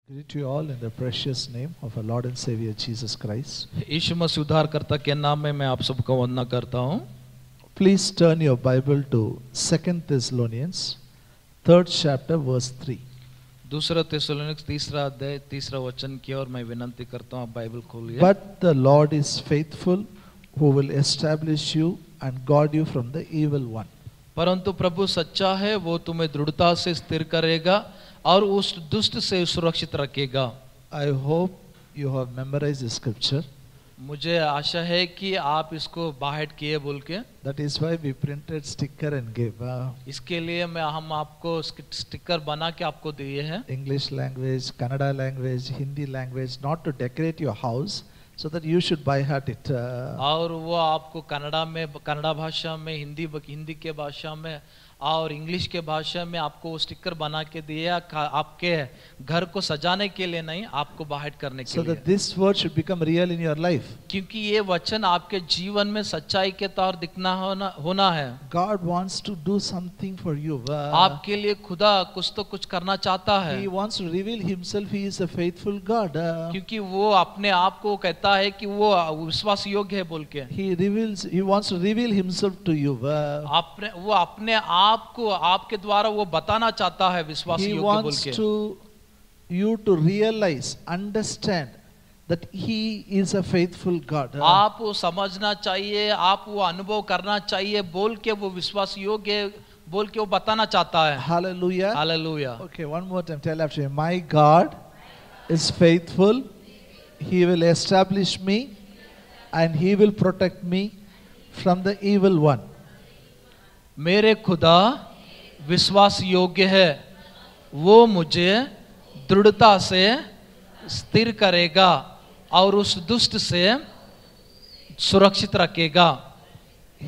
Greet you all in the precious name of our Lord and Savior Jesus Christ. यीशु मसीह उद्धारकर्ता के नाम में मैं आप सबको वंदना करता हूँ। Please turn your Bible to 2 Thessalonians, 3rd chapter, verse 3. दूसरा थिस्सलुनीक तीसरा अध्याय तीसरा वचन की ओर मैं विनंती करता हूँ, आप बाइबल खोलिए। But the Lord is faithful, who will establish you and guard you from the evil one. परंतु प्रभु सच्चा है, वो तुम्हें दृढ़ता से स्थिर करेगा और उस दुष्ट से सुरक्षित रखेगा। I hope you have memorized the scripture. मुझे आशा है कि आप इसको बाहर किए बोल के। That is why we printed sticker and gave इसके लिए हम आपको स्टिकर बना के आपको दिए हैं। English language, Kannada language, Hindi language, not to decorate your house, so that you should by heart it. और वो आपको कन्नड़ा भाषा में, हिंदी के भाषा में और इंग्लिश के भाषा में आपको स्टिकर बना के दिया, आपके घर को सजाने के लिए नहीं, आपको बाहर करने के So लिए। that this word should become real in your life. क्योंकि ये वचन आपके जीवन में सच्चाई के तौर दिखना होना है। God wants to do something for you. आपके लिए खुदा कुछ तो कुछ करना चाहता है। He wants to reveal himself. He is a faithful God. क्योंकि वो अपने आप को कहता है कि वो विश्वास योग्य है बोल के। He wants to reveal himself to you. वो अपने आप को आपके द्वारा वो बताना चाहता है विश्वास He योग्य बोल wants के। you to realize, understand that He is a faithful God. आप वो समझना चाहिए, आप वो अनुभव करना चाहिए बोल के वो विश्वास योग्य बोल के वो बताना चाहता है। Hallelujah. Hallelujah. Okay, one more time. Tell after me. My God is faithful. He will establish me and He will protect me from the evil one. मेरे खुदा विश्वास योग्य है, वो मुझे दृढ़ता से स्थिर करेगा और उस दुष्ट से सुरक्षित रखेगा।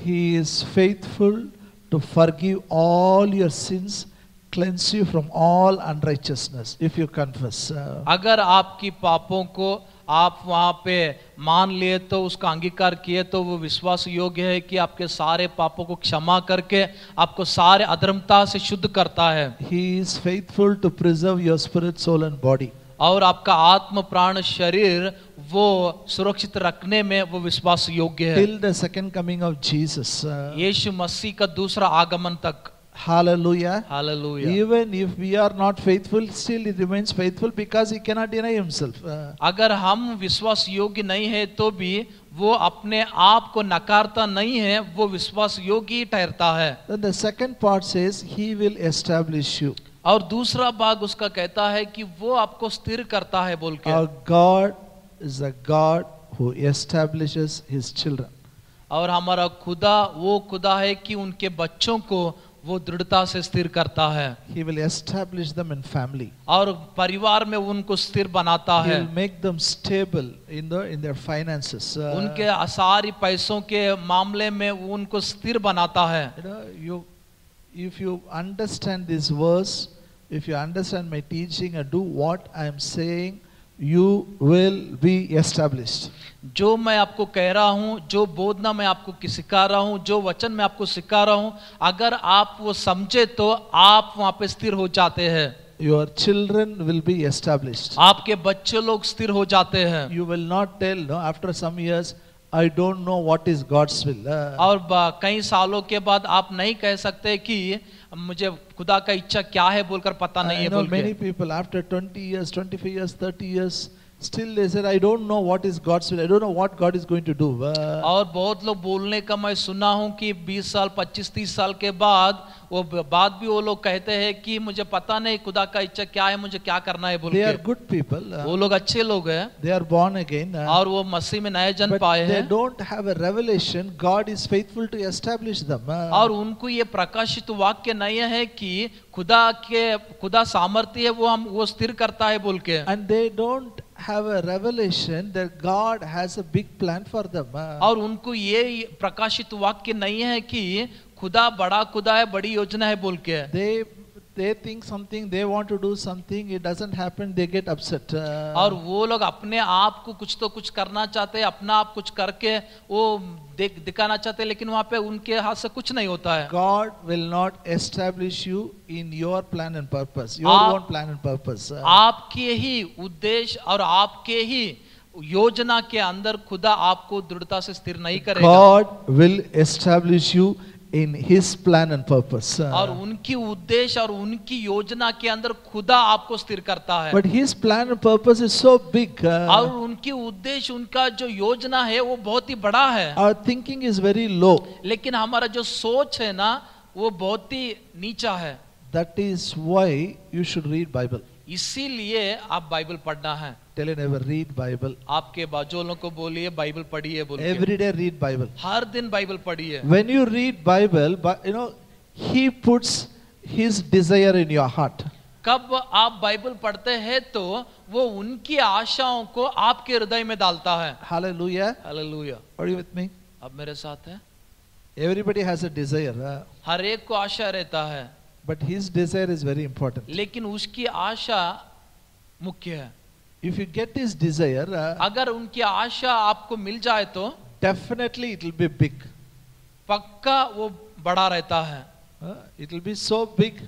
He is faithful to forgive all your sins, cleanse you from all unrighteousness if you confess. अगर आपकी पापों को आप वहाँ पे मान लिए तो उसका अंगीकार किए तो वो विश्वास योग्य है कि आपके सारे पापों को क्षमा करके आपको सारे अधर्मता से शुद्ध करता है। He is faithful to preserve your spirit, soul and body. और आपका आत्म प्राण शरीर वो सुरक्षित रखने में वो विश्वास योग्य है। Till the second coming of Jesus. यीशु मसीह का दूसरा आगमन तक। Hallelujah. Hallelujah. Even if we are not faithful, still He remains faithful because He cannot deny Himself. अगर हम विश्वास योग्य नहीं है तो भी वो अपने आप को नकारता नहीं है, वो विश्वास योग्य ही ठहरता है। Then the second part says He will establish you. और दूसरा भाग उसका कहता है कि वो आपको स्थिर करता है बोल के। Our God is a God who establishes His children. और हमारा खुदा वो खुदा है कि उनके बच्चों को वो दृढ़ता से स्थिर करता है। He will establish them in family. और परिवार में उनको स्थिर बनाता He है। will make them stable in their finances. उनके सारी पैसों के मामले में वो उनको स्थिर बनाता है। If you understand this verse, if you understand my teaching and do what I am saying, you will be established. जो मैं आपको कह रहा हूँ, जो बोधना मैं आपको सिखा रहा हूँ, जो वचन मैं आपको सिखा रहा हूँ, अगर आप वो समझे तो आप वहाँ पे स्थिर हो जाते हैं। Your children will be established. आपके बच्चे लोग स्थिर हो जाते हैं। You will not tell, no, after some years, I don't know what is God's will. और कई सालों के बाद आप नहीं कह सकते कि मुझे खुदा का इच्छा क्या है बोलकर पता नहीं I है know बोल many के। people after 20 years, 25 years, 30 years, still they said, I don't know what is God's will. I don't know what God is going to do. और बहुत लोग बोलने का मैं सुना हूँ कि 20 साल 25-30 साल के बाद भी वो लोग कहते हैं कि मुझे पता नहीं खुदा का इच्छा क्या है, मुझे क्या करना है बोल They are के। good people. वो लोग अच्छे लोग हैं They are born again. और वो मसीह में नए जन्म But पाए they हैं don't have a revelation. God is faithful to establish them. और उनको ये प्रकाशित वाक्य नहीं है कि खुदा सामर्थ्य है, वो स्थिर करता है बोल के। And they don't have a revelation that God has a big plan for them. और उनको ये प्रकाशित वाक्य नहीं है कि खुदा बड़ा खुदा है, बड़ी योजना है बोल के। They they think something, they want to do something, it doesn't happen, they get upset. और वो लोग अपने आप को कुछ तो कुछ करना चाहते हैं, अपना आप कुछ करके वो दिखाना चाहते हैं, लेकिन वहां पे उनके हाथ से कुछ नहीं होता है. God will not establish you in your plan and purpose, your own plan and purpose. आपके ही उद्देश्य और आपके ही योजना के अंदर खुदा आपको दृढ़ता से स्थिर नहीं करेगा. God will establish you in His plan and purpose. और उनकी उद्देश्य और उनकी योजना के अंदर खुदा आपको स्थिर करता है. But His plan and purpose is so big. और उनकी उद्देश्य, उनका जो योजना है वो बहुत ही बड़ा है. Our thinking is very low. लेकिन हमारा जो सोच है ना वो बहुत ही नीचा है. That is why you should read Bible. इसीलिए आप बाइबल पढ़ना है. Tell you never read Bible. आपके बाजूओं को बोलिए बाइबल पढ़िए बोल के. Every day read Bible. हर दिन बाइबल पढ़िए. When you read Bible, you know, He puts His desire in your heart. कब आप बाइबल पढ़ते हैं तो वो उनकी आशाओं को आपके हृदय में डालता है. Hallelujah. Hallelujah. Are you with me? अब मेरे साथ है. Everybody has a desire. हर एक को आशा रहता है. But his desire is very important. लेकिन उसकी आशा मुख्य है. If you get his desire, अगर उनकी आशा आपको मिल जाए तो definitely it will be big. पक्का वो बड़ा रहता है. It will be so big,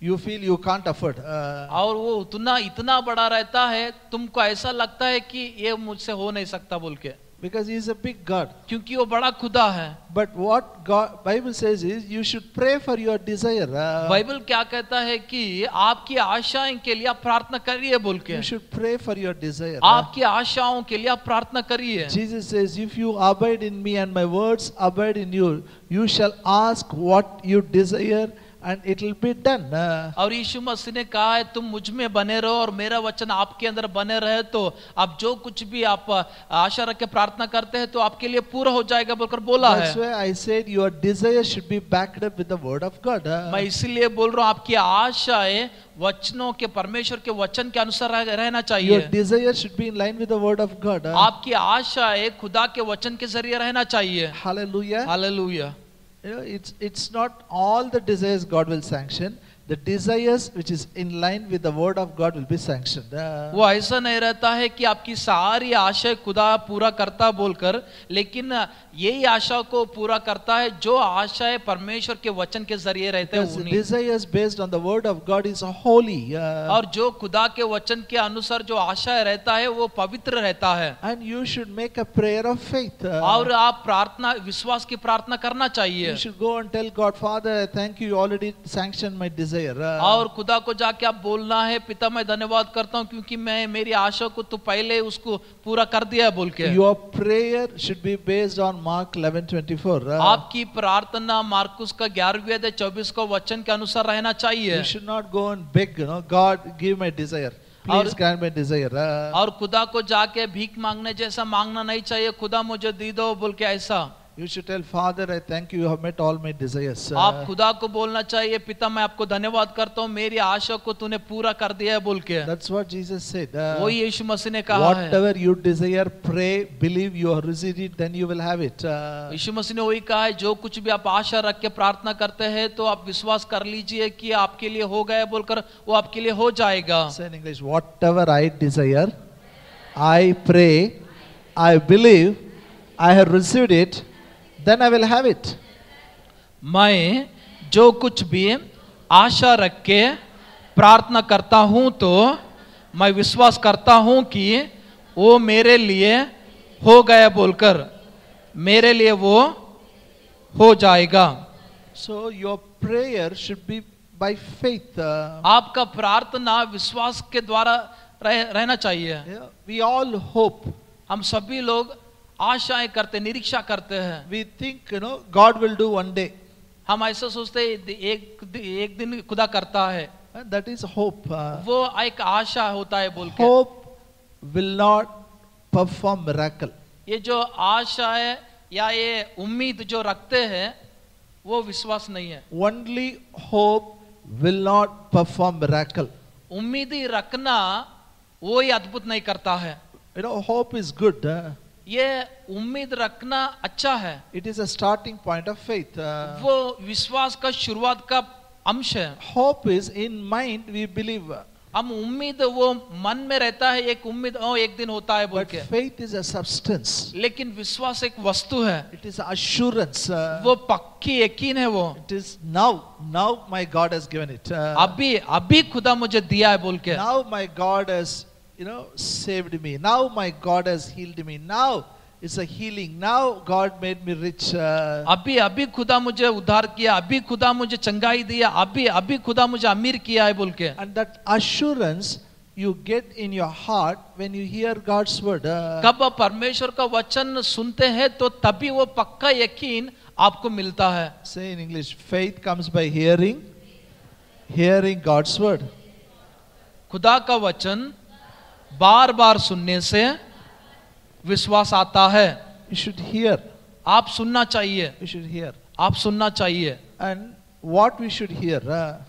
you feel you can't afford. और वो उतना इतना बड़ा रहता है तुमको ऐसा लगता है कि ये मुझसे हो नहीं सकता बोल के. Because he is a big God. क्योंकि वो बड़ा खुदा है. But what God Bible says is you should pray for your desire. Bible क्या कहता है कि आपकी आशाएं के लिए आप प्रार्थना करिए बोल के. You should pray for your desire. आपकी आशाओं के लिए आप प्रार्थना करिए. Jesus says, if you abide in me and my words abide in you, you shall ask what you desire and it will be done. और यीशु मसीह ने कहा है तुम मुझ में बने रहो और मेरा वचन आपके अंदर बने रहे तो आप जो कुछ भी आप आशा रख के प्रार्थना करते हैं तो आपके लिए पूरा हो जाएगा बोलकर बोला है. That's why I said your desire should be backed up with the word of God. मैं इसीलिए बोल रहा हूँ आपकी आशाएं वचनों के, परमेश्वर के वचन के अनुसार रहना चाहिए. Your desire should be in line with the word of God. आपकी आशाएं खुदा के वचन के जरिए रहना चाहिए. Hallelujah. Hallelujah. You know, it's not all the desires God will sanction. The desires which is in line with the word of God will be sanctioned. वो ऐसा नहीं रहता है कि आपकी सारी आशा खुदा पूरा करता बोलकर, लेकिन यही आशा को पूरा करता है जो आशाएं परमेश्वर के वचन के जरिए रहते हैं. Because desires based on the word of God is holy. और जो खुदा के वचन के अनुसार जो आशा रहता है वो पवित्र रहता है. And you should make a prayer of faith. और आप प्रार्थना, विश्वास की प्रार्थना करना चाहिए. You should go and tell God, Father, thank you, you already sanctioned my desire. और खुदा को जाके आप बोलना है, पिता मैं धन्यवाद करता हूँ क्योंकि मैं मेरी आशा को तो पहले उसको पूरा कर दिया है बोल के. Your prayer should be based on Mark 11:24. आपकी प्रार्थना मार्कुस का 11वें अध्याय 24 को वचन के अनुसार रहना चाहिए. You should not go and beg, God give my desire, please grant my desire. और खुदा को जाके भीख मांगने जैसा मांगना नहीं चाहिए, खुदा मुझे दे दो बोल के ऐसा. You should tell, Father, I thank you, you have met all my desires. आप खुदा को बोलना चाहिए, पिता मैं आपको धन्यवाद करता हूँ मेरी आशा को तूने पूरा कर दिया है बोल के. That's what Jesus said. वही यीशु मसीह ने कहा है. Whatever you desire, pray, believe you have received it, then you will have it. यीशु मसीह ने वही कहा है, जो कुछ भी आप आशा रख के प्रार्थना करते हैं तो आप विश्वास कर लीजिए कि आपके लिए हो गया बोलकर वो आपके लिए हो जाएगा. Say in English, whatever I desire, I pray, I believe, I have received it, then I will have it. मैं जो कुछ भी आशा रख के प्रार्थना करता हूं तो मैं विश्वास करता हूं कि वो मेरे लिए हो गया बोलकर मेरे लिए वो हो जाएगा. So your prayer should be by faith. आपका प्रार्थना विश्वास के द्वारा रहना चाहिए. We all hope. हम सभी लोग आशाएं करते, निरीक्षा करते हैं. We think, God will do one day. हम ऐसा सोचते हैं एक दिन खुदा करता है. That is hope. वो एक आशा होता है बोल के. Hope will not perform miracle. ये जो आशा है या ये उम्मीद जो रखते हैं वो विश्वास नहीं है. Only hope will not perform miracle. उम्मीद ही रखना वो ही अद्भुत नहीं करता है. Hope is good. ये उम्मीद रखना अच्छा है. It is a starting point of faith. वो विश्वास का शुरुआत का अंश है। Hope is in mind, we believe. हम उम्मीद वो मन में रहता है, एक उम्मीद एक दिन होता है बोल But के, faith is a substance. लेकिन विश्वास एक वस्तु है, It is assurance. वो पक्की यकीन है। वो It is now my God has given it. अभी खुदा मुझे दिया है बोल के, Now my God has, saved me. Now my God has healed me. Now it's a healing. Now God made me rich. अभी खुदा मुझे उद्धार किया, अभी खुदा मुझे चंगाई दिया, अभी खुदा मुझे अमीर किया है बोल के। And that assurance you get in your heart when you hear God's word. कब आप परमेश्वर का वचन सुनते हैं तो तभी वो पक्का यकीन आपको मिलता है। Say in English, faith comes by hearing God's word. खुदा का वचन बार बार सुनने से विश्वास आता है। You should hear. आप सुनना चाहिए, You should hear. आप सुनना चाहिए। And what we should hear,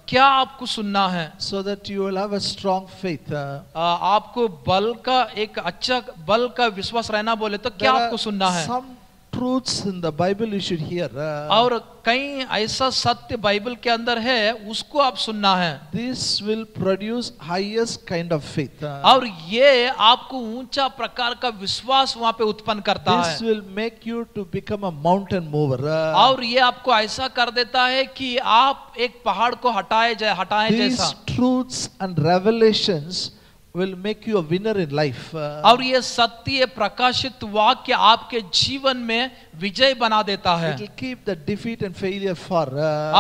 क्या आपको सुनना है? so that you will have a strong faith. आपको बल का एक अच्छा बल का विश्वास रहना बोले तो क्या There आपको are सुनना है? some truths in the Bible you should hear. और कई ऐसा सत्य बाइबल के अंदर है, उसको आप सुनना है। This will produce highest kind of faith. और ये आपको ऊंचा प्रकार का विश्वास वहां पे उत्पन्न करता This है। will make you to become a mountain mover. और ये आपको ऐसा कर देता है कि आप एक पहाड़ को हटाए These जैसा। truths and revelations will make you a winner in life. और ये सत्य प्रकाशित वाक्य आपके जीवन में विजय बना देता है। It will keep the defeat and failure far.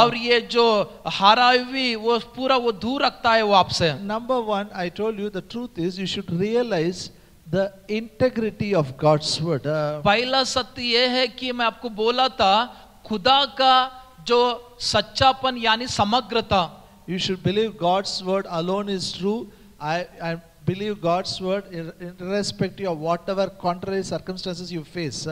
और ये जो हारा हुई वो पूरा वो दूर रखता है वो आपसे। Number one, I told you the truth is you should realize the integrity of God's word. पहला सत्य ये है कि मैं आपको बोला था, खुदा का जो सच्चापन यानी समग्रता। You should believe God's word alone is true. I believe God's word irrespective of whatever contrary circumstances you face.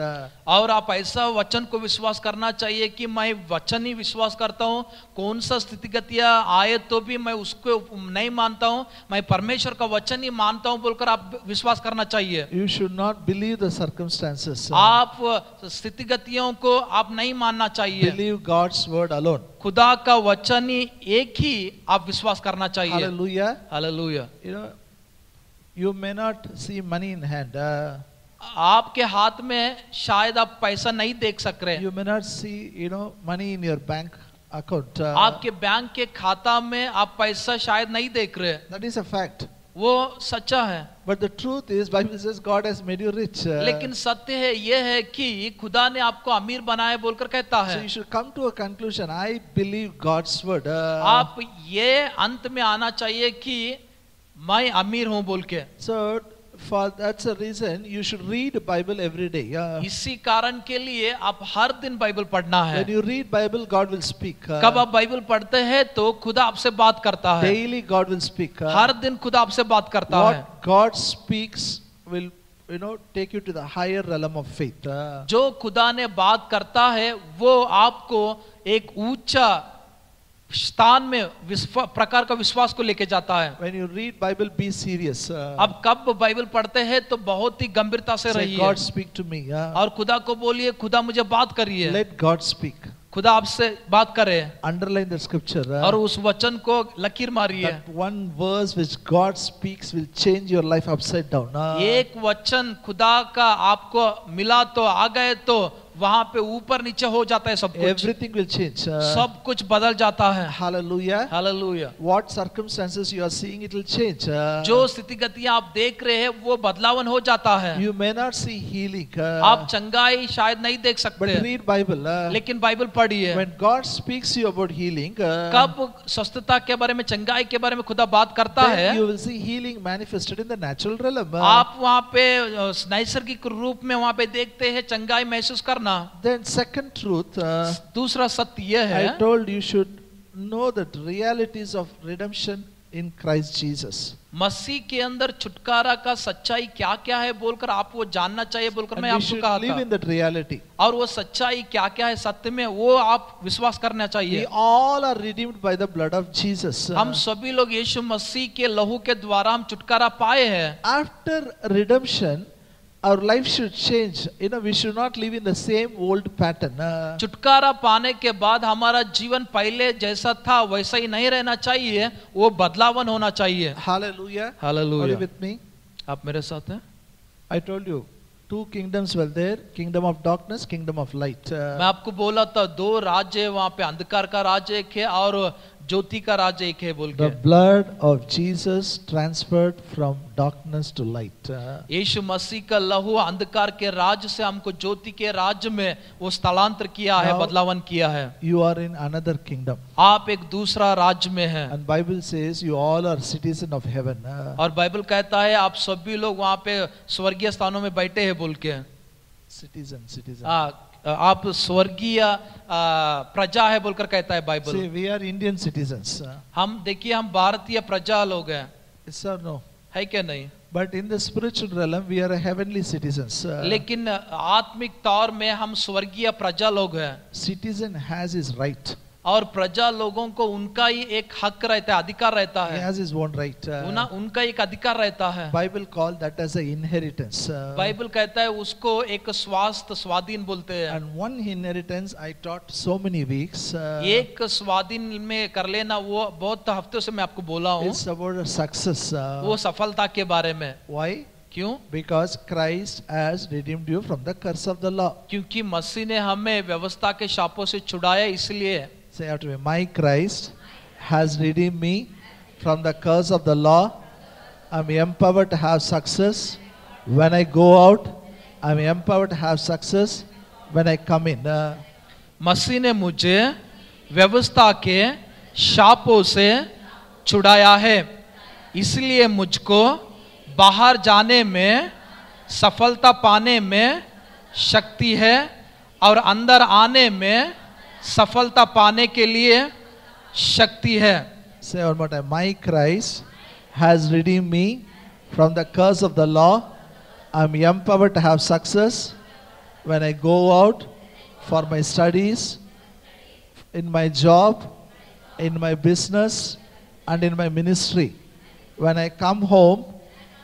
और आप ऐसा वचन को विश्वास करना चाहिए कि मैं वचन ही विश्वास करता हूँ, कौन सा स्थितिगतियाँ आए तो भी मैं उसको नहीं मानता हूँ, मैं परमेश्वर का वचन ही मानता हूँ बोलकर आप विश्वास करना चाहिए। You should not believe the circumstances. आप स्थितिगतियों को आप नहीं मानना चाहिए। Believe God's word alone. खुदा का वचन ही एक ही आप विश्वास करना चाहिए। Hallelujah. Hallelujah. You may not see money in hand. आपके हाथ में शायद आप पैसा नहीं देख सक रहे, You may not see, money in your bank account. आपके बैंक के खाता में आप पैसा शायद नहीं देख रहे, That is a fact. वो सच्चा है। But the truth is, Bible says God has made you rich. लेकिन सत्य है ये है कि खुदा ने आपको अमीर बनाया बोलकर कहता So है। you should come to a conclusion. I believe God's word. आप ये अंत में आना चाहिए कि मैं अमीर हूँ बोल के। So that's a reason you should read Bible every day. इसी कारण के लिए आप हर दिन बाइबल पढ़ना है। When you read Bible, God will speak. कब आप बाइबल पढ़ते हैं तो खुदा आपसे बात करता है। Daily God will speak. हर दिन खुदा आपसे बात करता है। What God speaks will, take you to the higher realm of faith. जो खुदा ने बात करता है वो आपको एक ऊंचा स्थान में प्रकार का विश्वास को लेके जाता है। When you read Bible, be serious. अब कब बाइबल पढ़ते हैं तो बहुत ही गंभीरता से Say, रहिए God speak to me. और खुदा को बोलिए, खुदा मुझे बात करिए। Let God speak. खुदा आपसे बात करे। Underline the scripture. और उस वचन को लकीर मारिए। That one verse which God speaks will change your life upside down. एक वचन खुदा का आपको मिला तो आ गए तो वहां पे ऊपर नीचे हो जाता है सब कुछ। Everything will change. सब कुछ बदल जाता है। Hallelujah. Hallelujah. What circumstances you are seeing, it will change. जो स्थितिगतियां आप देख रहे हैं वो बदलावन हो जाता है। You may not see healing. आप चंगाई शायद नहीं देख सकते, But read Bible. लेकिन बाइबल पढ़िए। When God speaks to you about healing, कब स्वस्थता के बारे में, चंगाई के बारे में खुदा बात करता then है, you will see healing manifested in the natural realm. आप वहां पे नैसर्गिक रूप में वहां पे देखते हैं चंगाई महसूस करना। Then second truth, दूसरा सत्य यह है, I told you should know that realities of redemption in Christ Jesus. मसीह के अंदर छुटकारा का सच्चाई क्या क्या है बोलकर आप वो जानना चाहिए बोलकर मैं And we आपको should कहा live in था। that reality. और वो सच्चाई क्या क्या है सत्य में वो आप विश्वास करना We चाहिए। all are redeemed by the blood of Jesus. हम सभी लोग यीशु मसीह के लहू के द्वारा हम छुटकारा पाए हैं। After redemption, our life should change. You know, we should not live in the same old pattern. छुटकारा पाने के बाद हमारा जीवन पहले जैसा था वैसा ही नहीं रहना चाहिए, वो बदलावन होना चाहिए। Hallelujah. Are you hallelujah. with me? आप मेरे साथ हैं? I told you, two kingdoms were there, kingdom of darkness, kingdom of light. मैं आपको बोला था दो राज्य है वहाँ पे, अंधकार का राज्य एक है और ज्योति का राज्य एक है बोल The के। blood of Jesus transferred from darkness to light. यीशु मसीह का लहू अंधकार के राज्य से हमको ज्योति के राज्य में वो स्थलांतर किया है, Now- बदलावन किया है। You are in another kingdom. आप एक दूसरा राज्य में हैं And Bible says you all are citizen of heaven. और बाइबल कहता है आप सभी लोग वहाँ पे स्वर्गीय स्थानों में बैठे हैं बोल के। Citizen. आप स्वर्गीय प्रजा है बोलकर कहता है See, Bible. we are Indian citizens. हम देखिए हम भारतीय प्रजा लोग हैं, Yes or no? है क्या नहीं? But in the spiritual realm, we are a heavenly citizens. लेकिन आत्मिक तौर में हम स्वर्गीय प्रजा लोग हैं Citizen has his right. और प्रजा लोगों को उनका ही एक हक रहता है, अधिकार रहता He है, has his own right. उनका एक अधिकार रहता है। Bible called that as an inheritance. Bible कहता है उसको एक स्वास्थ्य स्वाधीन बोलते हैं। And one inheritance I taught so many weeks. एक स्वाधीन में कर लेना वो बहुत हफ्तों से मैं आपको बोला हूँ, It's about success. वो सफलता के बारे में। Why? क्यों? Because Christ has redeemed you from the curse of the law. क्योंकि मसीह ने हमें व्यवस्था के शापों से छुड़ाया, इसलिए। Say after me, my Christ has redeemed me from the curse of the law. I'm empowered to have success when I go out. I'm empowered to have success when I come in. मसीह ने मुझे व्यवस्था के शापों से छुड़ाया है, इसलिए मुझको बाहर जाने में, सफलता पाने में शक्ति है और अंदर आने में सफलता पाने के लिए शक्ति है। Say one more time, my Christ has redeemed me from the curse of the law. I'm empowered to have success when I go out for my studies, in my job, in my business, and in my ministry. When I come home,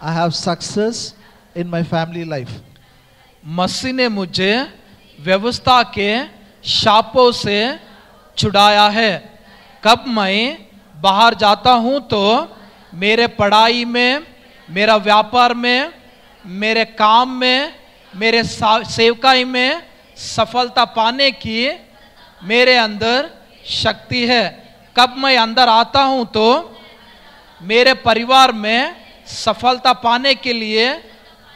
I have success in my family life. मसीह ने मुझे व्यवस्था के शापों से छुड़ाया है। कब मैं बाहर जाता हूं तो मेरे पढ़ाई में, मेरा व्यापार में, मेरे काम में, मेरे सेवकाई में सफलता पाने की मेरे अंदर शक्ति है। कब मैं अंदर आता हूं तो मेरे परिवार में सफलता पाने के लिए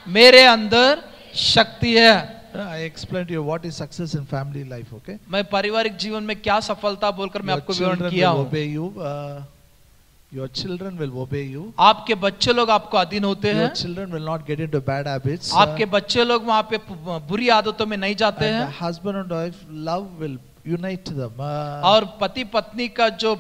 मेरे अंदर शक्ति है। I explained to you what is success in family life, okay? मैं पारिवारिक जीवन में क्या सफलता बोलकर मैं Your आपको विवरण children किया will हूँ। obey you. Your children will obey you. आपके बच्चे लोग आपको अधीन होते Your हैं, children will not get into bad habits. आपके बच्चे लोग वहाँ पे बुरी आदतों में नहीं जाते And the हैं husband and wife love will unite them. और पति पत्नी का जो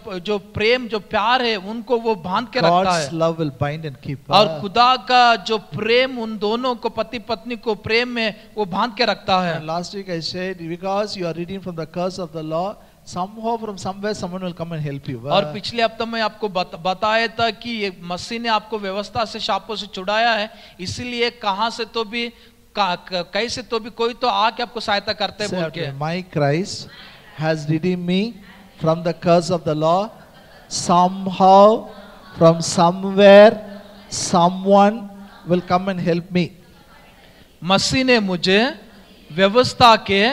प्रेम, जो प्यार है उनको वो बांध के रखता God's है love will bind and keep. और खुदा का जो प्रेम उन दोनों को, पति पत्नी को प्रेम में वो बांध के रखता है। And last week I said, because you are redeemed from the curse of the law, somehow from somewhere someone will come and help you. और पिछले हफ्ते में आपको बताया था कि ये मसीह ने आपको व्यवस्था से, शापों से छुड़ाया है, इसीलिए कहाँ से तो भी कैसे तो भी कोई तो आके आपको सहायता करते हैं बोल के। My Christ has redeemed me from the curse of the law. Somehow, from somewhere, someone will come and help me. मसीह ने मुझे व्यवस्था के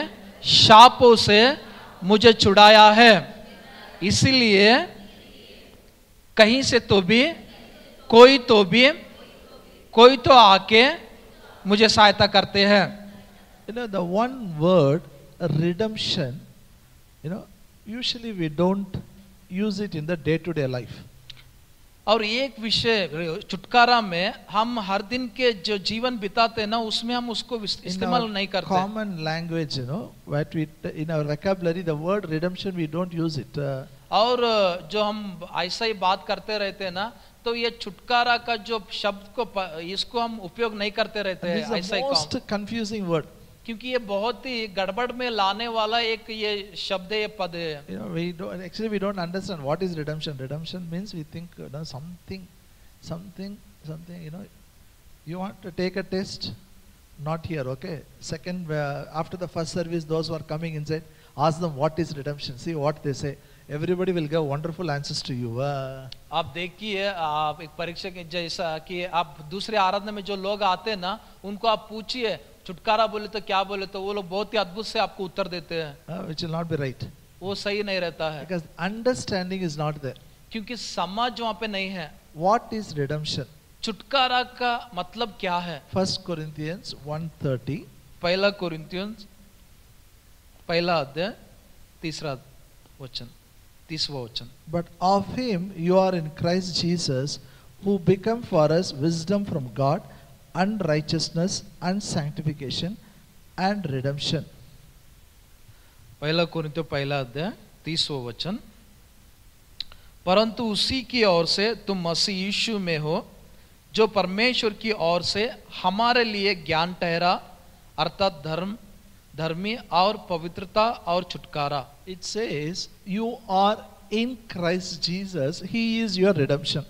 शापों से मुझे छुड़ाया है, इसीलिए कहीं से तो भी कोई तो आके मुझे सहायता करते हैं। You know, the one word redemption, you know, usually we don't use it in the day-to-day life. और एक विषय छुटकारा में हम हर दिन के जो जीवन बिताते हैं ना, उसमें हम उसको इस्तेमाल नहीं करते। Common language, you know, what we in our vocabulary, the word redemption we don't use it. और जो हम ऐसा ही बात करते रहते हैं ना, तो ये छुटकारा का जो शब्द को इसको हम उपयोग नहीं करते रहते हैं। This is ऐसा the ही most काम, confusing word. क्योंकि ये बहुत ही गड़बड़ में लाने वाला एक ये शब्द है, ये पद है। You know, we don't understand what is redemption. Redemption means we think, you know, something. You know, you want to take a test, Not here, okay? Second, after the first service, those who are coming inside, ask them what is redemption. See what they say. Everybody will give wonderful answers to you. आप देखिए, आप एक परीक्षा के जैसा कि आप दूसरे आराधना में जो लोग आते हैं ना, उनको आप पूछिए छुटकारा बोले तो क्या बोले, तो वो लोग बहुत ही अद्भुत से आपको उत्तर देते हैं, Which will not be right. वो सही नहीं रहता है, Because understanding is not there. क्योंकि समझ वहां पे नहीं है। What is redemption? छुटकारा का मतलब क्या है? 1 Corinthians 1:30. पहला कोरिन्थियंस पहला अध्याय 30वां वचन। But of him you are in Christ Jesus, who become for us wisdom from God, and righteousness, and sanctification, and redemption. पहला कोरिन्थियों पहला अध्याय 30वां वचन। परंतु उसी की ओर से तुम मसीह यीशु में हो, जो परमेश्वर की ओर से हमारे लिए ज्ञान ठहरा, अर्थात धर्मी और पवित्रता और छुटकारा। It says you are in Christ Jesus, he is your redemption.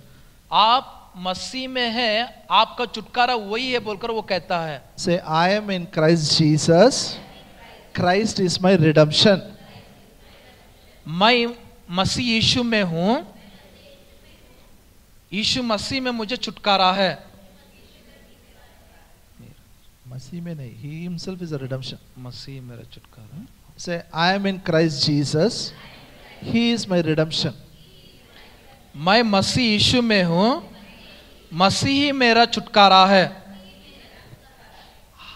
आप मसीह में हैं, आपका छुटकारा वही है बोलकर वो कहता है। Say, I am in Christ Jesus, Christ is my redemption. मैं मसीह यीशु में हूं, यीशु मसीह में मुझे छुटकारा है। मसीह में नहीं, he himself is a redemption. मसीह मेरा छुटकारा। Say, I am in Christ Jesus, he is my redemption. मैं मसीह यीशु में हूं, मसीह ही मेरा छुटकारा है।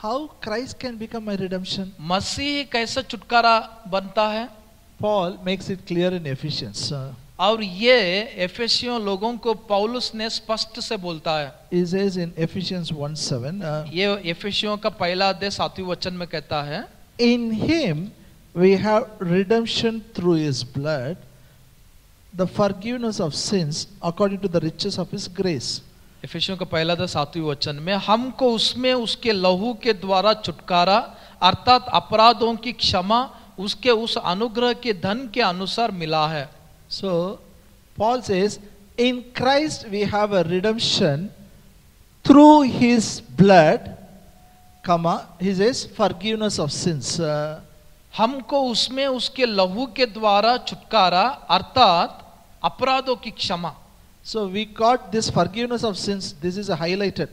How Christ can become my redemption? मसीह कैसा छुटकारा बनता है? Paul makes it clear in Ephesians. और ये एफेसियों लोगों को पौलुस ने स्पष्ट से बोलता है। He says in Ephesians 1:7, ये एफेसियों का पहला अध्याय 7वें वचन में कहता है, in him we have redemption through his blood, the forgiveness of sins according to the riches of his grace. एफेसियों का पहला अध्याय 7वें वचन में हमको उसमें उसके लहू के द्वारा छुटकारा, अर्थात अपराधों की क्षमा उसके उस अनुग्रह के धन के अनुसार मिला है। So Paul says, in Christ we have a redemption through his blood, comma, he says forgiveness of sins. हमको उसमें उसके लहू के द्वारा छुटकारा, अर्थात अपराधों की क्षमा। So we got this forgiveness of sins. This is highlighted.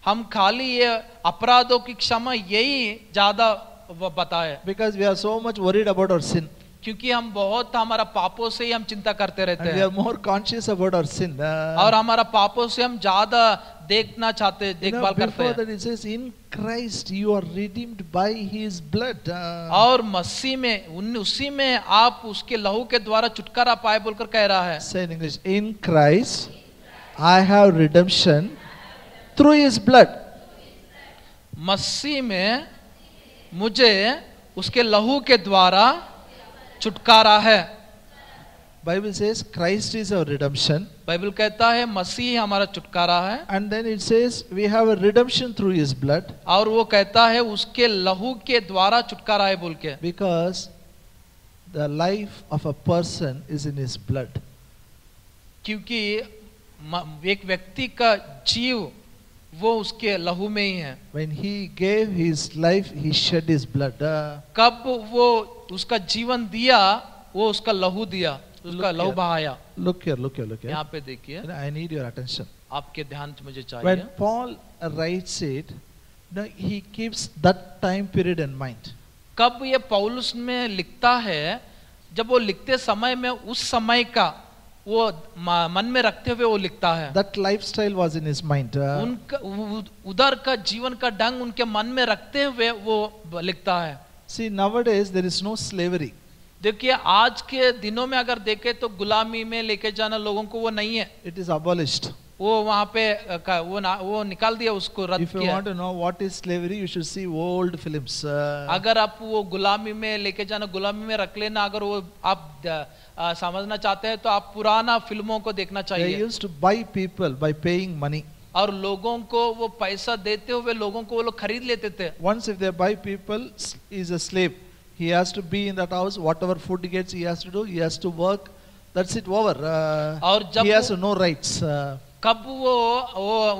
हम खाली ये अपराधों की क्षमा यही ज्यादा बताए, Because we are so much worried about our sin. क्योंकि हम बहुत हमारा पापों से ही हम चिंता करते रहते And we हैं, are more conscious about our sin. और हमारा पापों से हम ज्यादा देखना चाहते, देखभाल करते Before हैं। that it says, in Christ you are redeemed by his blood. और मसीह में उसी में आप उसके लहू के द्वारा छुटकारा पाए बोलकर कह रहा है। Say in English, in Christ I have redemption through his blood. मसीह में मुझे उसके लहू के द्वारा छुटकारा है। Bible says Christ is our redemption, Bible कहता है मसीह हमारा छुटकारा है, and then it says we have a redemption through his blood, और वो कहता है उसके लहू के द्वारा छुटकारा है बोल के, because the life of a person is in his blood. क्योंकि एक व्यक्ति का जीव वो उसके लहू में ही है। When he gave his life, he shed his blood. कब वो उसका जीवन दिया, वो उसका लहू दिया, उसका लहू बहाया। Look here, look here, look here. यहाँ पे देखिए, I need your attention. आपके ध्यान मुझे चाहिए। When Paul writes it, he keeps that time period in mind. कब ये पौलुस में लिखता है, जब वो लिखते समय में उस समय का वो मन में रखते हुए वो लिखता है। That lifestyle was in his mind. उनका उधर का जीवन का ढंग उनके मन में रखते हुए वो लिखता है। See, nowadays there is no slavery. देखिए आज के दिनों में अगर देखें तो गुलामी में लेके जाना लोगों को वो नहीं है, It is abolished. वो वहाँ पे वो निकाल दिया, उसको रद्द If you किया। want to know what is slavery, you should see old films. अगर आप वो गुलामी में लेके जाना, गुलामी में रख लेना, अगर वो आप समझना चाहते हैं तो आप पुराना फिल्मों को देखना They चाहिए। used to buy people by paying money. और लोगों को वो पैसा देते हुए लोगों को वो लोग खरीद लेते थे। Once if they buy people, he is a slave. He has to be in that house. Whatever food he gets, he has to do. He has to work. That's it, over. और जब He has no rights. कब वो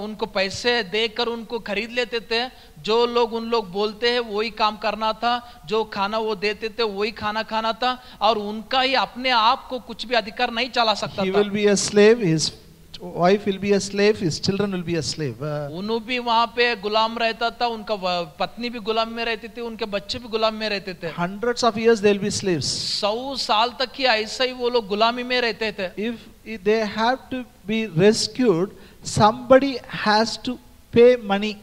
उनको पैसे देकर उनको खरीद लेते थे, जो लोग उन लोग बोलते हैं वही काम करना था, जो खाना वो देते थे वही खाना खाना था, और उनका ही अपने आप को कुछ भी अधिकार नहीं चला सकता He था। will be a slave, his wife will be a slave, his children will be a slave. उन्हों भी वहां पे गुलाम रहता था, उनका पत्नी भी गुलाम में रहती थी, उनके बच्चे भी गुलाम में रहते थे। Hundreds of years they will be slaves. 100 साल तक ही ऐसा ही वो लोग गुलामी में रहते थे। If they have to be rescued, somebody has to pay money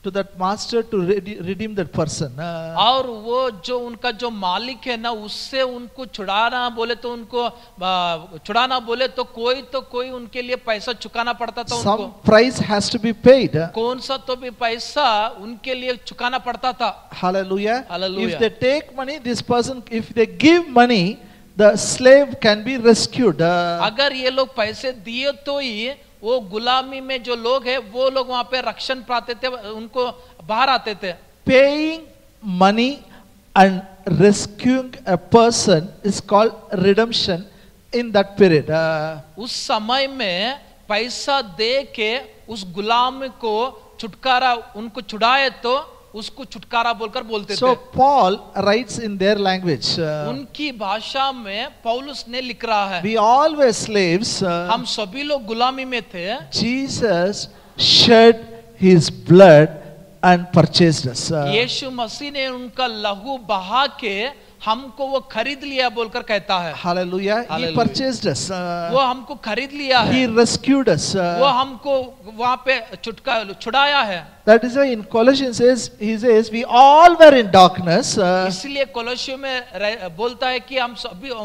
to that master to redeem that person. और वो जो उनका जो मालिक है ना, उससे उनको छुड़ाना बोले तो कोई उनके लिए पैसा चुकाना पड़ता था। उनको Some price has to be paid. कौन सा तो भी पैसा उनके लिए चुकाना पड़ता था। Hallelujah. Hallelujah. If they take money, this person, if they give money, the slave can be rescued. अगर ये लोग पैसे दिए तो ही वो गुलामी में जो लोग हैं वो लोग वहां पे रक्षण पाते थे, उनको बाहर आते थे। Paying money and rescuing a person is called redemption in that period. उस समय में पैसा दे के उस गुलाम को छुटकारा, उनको छुड़ाए तो उसको छुटकारा बोलकर बोलते So थे। Paul writes in their language. उनकी भाषा में पौलुस ने लिख रहा है, We all were slaves. हम सभी लोग गुलामी में थे, Jesus shed his blood and purchased us. यीशु मसीह ने उनका लहू बहा के हमको वो खरीद लिया बोलकर कहता है। Hallelujah. He Hallelujah. purchased us. वो हमको खरीद लिया He है, rescued us. वो हमको वहां पे छुड़ाया है। That is why in Colossians he says we all were in darkness. इसलिए कोलोसियों में बोलता है कि हम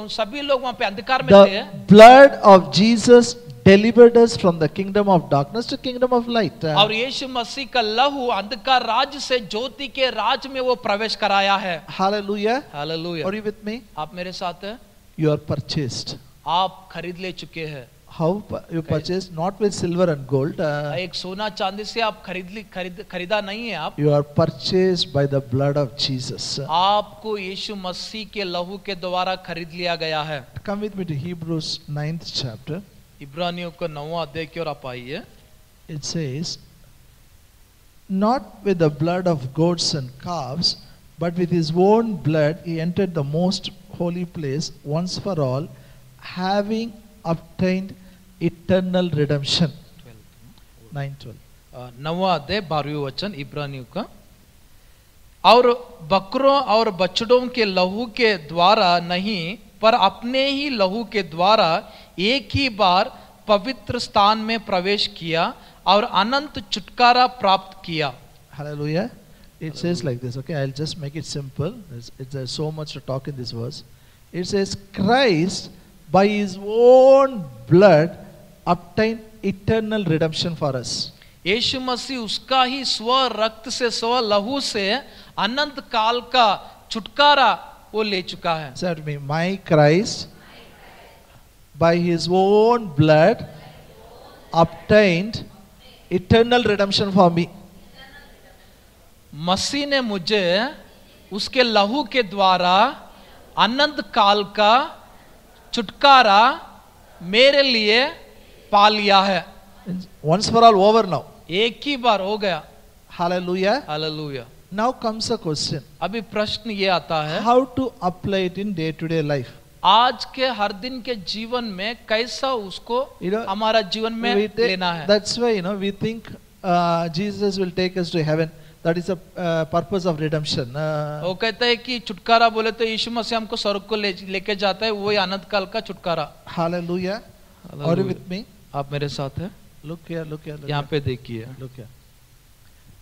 सभी लोग वहां पे अंधकार में थे। The blood of Jesus delivered us from the kingdom of darkness to kingdom of light. और यीशु मसीह का लहू अंधकार राज से ज्योति के राज में वो प्रवेश कराया है। Hallelujah. Hallelujah. Are you with me? आप मेरे साथ हैं? You are purchased. आप खरीद ले चुके हैं। How you purchased? Not with silver and gold. एक सोना चांदी से आप खरीदा नहीं है आप। You are purchased by the blood of Jesus. आपको यीशु मसीह के लहू के द्वारा खरीद लिया गया है। Come with me to Hebrews 9th chapter. इब्रानियों का 9वां अध्याय की ओर आप आइए। It says, not with the blood of goats and calves, but with his own blood he entered the most holy place once for all, having obtained eternal redemption. 9:12. 9वां अध्याय 12वें वचन इब्रानियों का। और बकरों और बछड़ों के लहू के द्वारा नहीं, पर अपने ही लहू के द्वारा एक ही बार पवित्र स्थान में प्रवेश किया और अनंत छुटकारा प्राप्त किया। Hallelujah. It says like this, okay, I'll just make it simple. There's so much to talk in this verse. It says, Christ by his own blood obtained eternal redemption for us. यीशु मसीह उसका ही स्व रक्त से, स्व लहू से अनंत काल का छुटकारा वो ले चुका है। Say to me, my Christ by his own blood obtained eternal redemption for me. मसीह ने मुझे उसके लहू के द्वारा अनंत काल का छुटकारा मेरे लिए पा लिया है। Once for all, over now. एक ही बार हो गया। Hallelujah. Hallelujah. Now comes a question. अभी प्रश्न ये आता है, How to apply it in day-to-day life? आज के हर दिन के जीवन में कैसा उसको हमारा जीवन में लेना है। That's why we think Jesus will take us to heaven. That is the purpose of redemption. वो कहता है कि छुटकारा बोले तो यीशु मसीह हमको स्वर्ग को लेके जाता है, वही अनंत काल का छुटकारा। Hallelujah. Are you with me? आप मेरे साथ हैं? Look here, look here. यहाँ पे देखिए। Look here.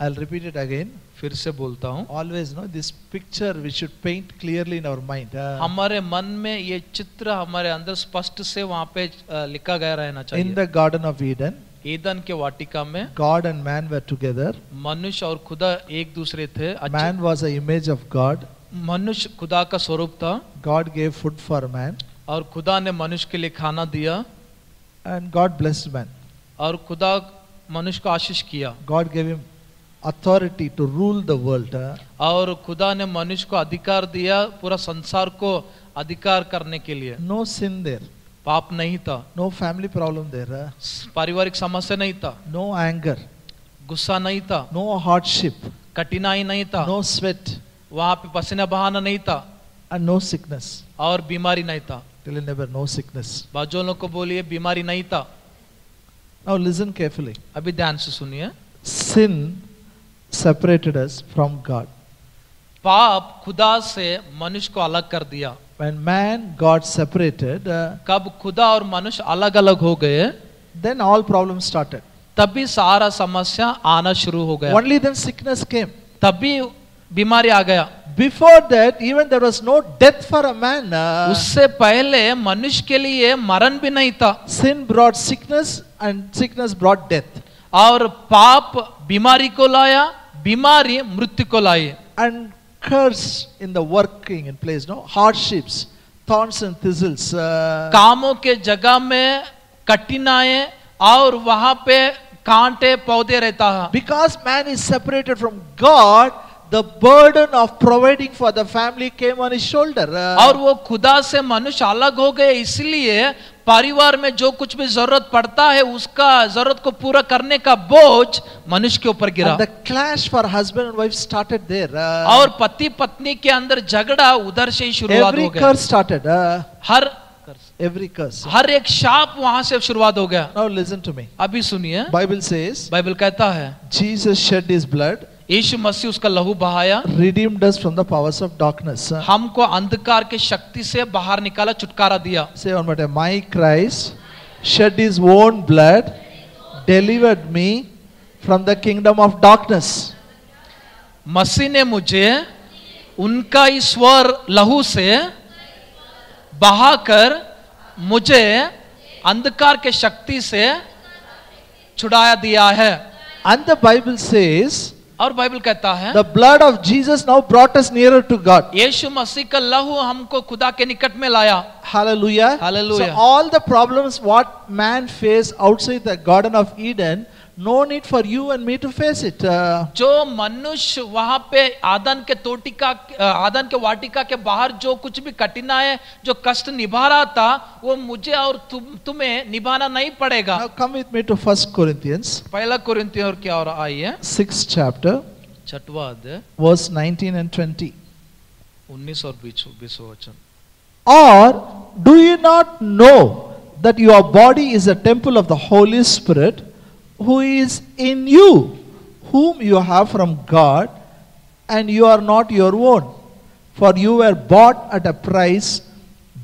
I'll repeat it again. फिर से बोलता हूँ। Always know this picture we should paint clearly in our mind. हमारे मन में ये चित्र हमारे अंदर स्पष्ट से वहाँ पे लिखा गया रहना चाहिए। In the Garden of Eden, Eden के वाटिका में God and man were together. मनुष्य और खुदा एक दूसरे थे। Man was an image of God. मनुष्य खुदा का स्वरूप था। God gave food for man. और खुदा ने मनुष्य के लिए खाना दिया। And God blessed man. और खुदा मनुष्य को आशीष किया। God gave him authority to rule the world. और खुदा ने मनुष्य को अधिकार दिया पूरा संसार को अधिकार करने के लिए। No sin there. पाप नहीं था, no family problem there, पारिवारिक समस्या नहीं था, no anger, गुस्सा नहीं था, no hardship, कठिनाई नहीं था, no sweat, वहां पे पसीना बहाना नहीं था, and no sickness. और बीमारी नहीं था। Tell your neighbor, no sickness. बाजू वालों को बोलिए बीमारी नहीं था। Now listen carefully. अभी ध्यान से सुनिए। Sin separated us from God. पाप खुदा से मनुष्य को अलग कर दिया। When man got separated, कब खुदा और मनुष्य अलग अलग हो गए, then all problems started. तभी सारा समस्या आना शुरू हो गया, Only then sickness came. तभी बीमारी आ गया। Before that, even there was no death for a man. उससे पहले मनुष्य के लिए मरण भी नहीं था, Sin brought sickness and sickness brought death. और पाप बीमारी को लाया, बीमारी मृत्यु को लाई। And curse in the working in place, no hardships, thorns and thistles. कामों के जगह में कठिनाई और वहां पे कांटे पौधे रहता है। Because man is separated from God, the burden of providing for the family came on his shoulder. और वो खुदा से मनुष्य अलग हो गए, इसलिए परिवार में जो कुछ भी जरूरत पड़ता है उसका जरूरत को पूरा करने का बोझ मनुष्य के ऊपर गिरा। And the clash for husband and wife started there. और पति पत्नी के अंदर झगड़ा उधर से ही शुरुआत हो Every गया। curse started. every curse. हर एक शाप वहां से शुरुआत हो गया। Now listen to me. अभी सुनिए, Bible says, बाइबल कहता है Jesus shed his blood, यीशु मसीह उसका लहू बहाया, redeemed us from the powers of darkness. हमको अंधकार के शक्ति से बाहर निकाला, छुटकारा दिया। Say one more time. My Christ shed his own blood, delivered me from the kingdom of darkness. मसीह ने मुझे उनका ईश्वर लहू से बहाकर मुझे अंधकार के शक्ति से छुड़ाया दिया है। And the Bible says, और बाइबल कहता है the blood of Jesus now brought us nearer to God. यीशु मसीह का लहू हमको खुदा के निकट में लाया। Hallelujah. Hallelujah. So all the problems what man faced outside the Garden of Eden, no need for you and me to face it. जो मनुष्य वहां पे आदन के वाटिका के बाहर जो कुछ भी कठिनाई, जो कष्ट निभा रहा था, वो मुझे और तुम्हें निभाना नहीं पड़ेगा। Now come with me to 1 Corinthians. पहला कुरिन्थियों और क्या और आइए 6th chapter, 6वां अध्याय verse 19 and 20. 19 और 20 वचन। Or do you not know that your body is a temple of the Holy Spirit, who is in you, whom you have from God, and you are not your own? For you were bought at a price.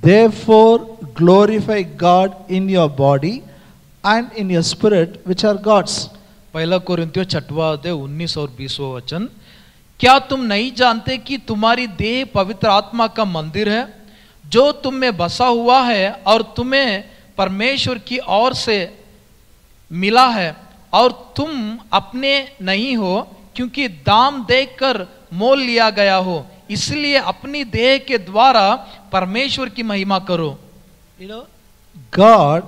Therefore glorify God in your body and in your spirit, which are God's. पहला कुरिन्थियों 6वां अध्याय 19 और 20 वचन। क्या तुम नहीं जानते कि तुम्हारी देह पवित्र आत्मा का मंदिर है, जो तुम में बसा हुआ है और तुम्हें परमेश्वर की ओर से मिला है, और तुम अपने नहीं हो, क्योंकि दाम देकर मोल लिया गया हो, इसलिए अपनी देह के द्वारा परमेश्वर की महिमा करो। You know, God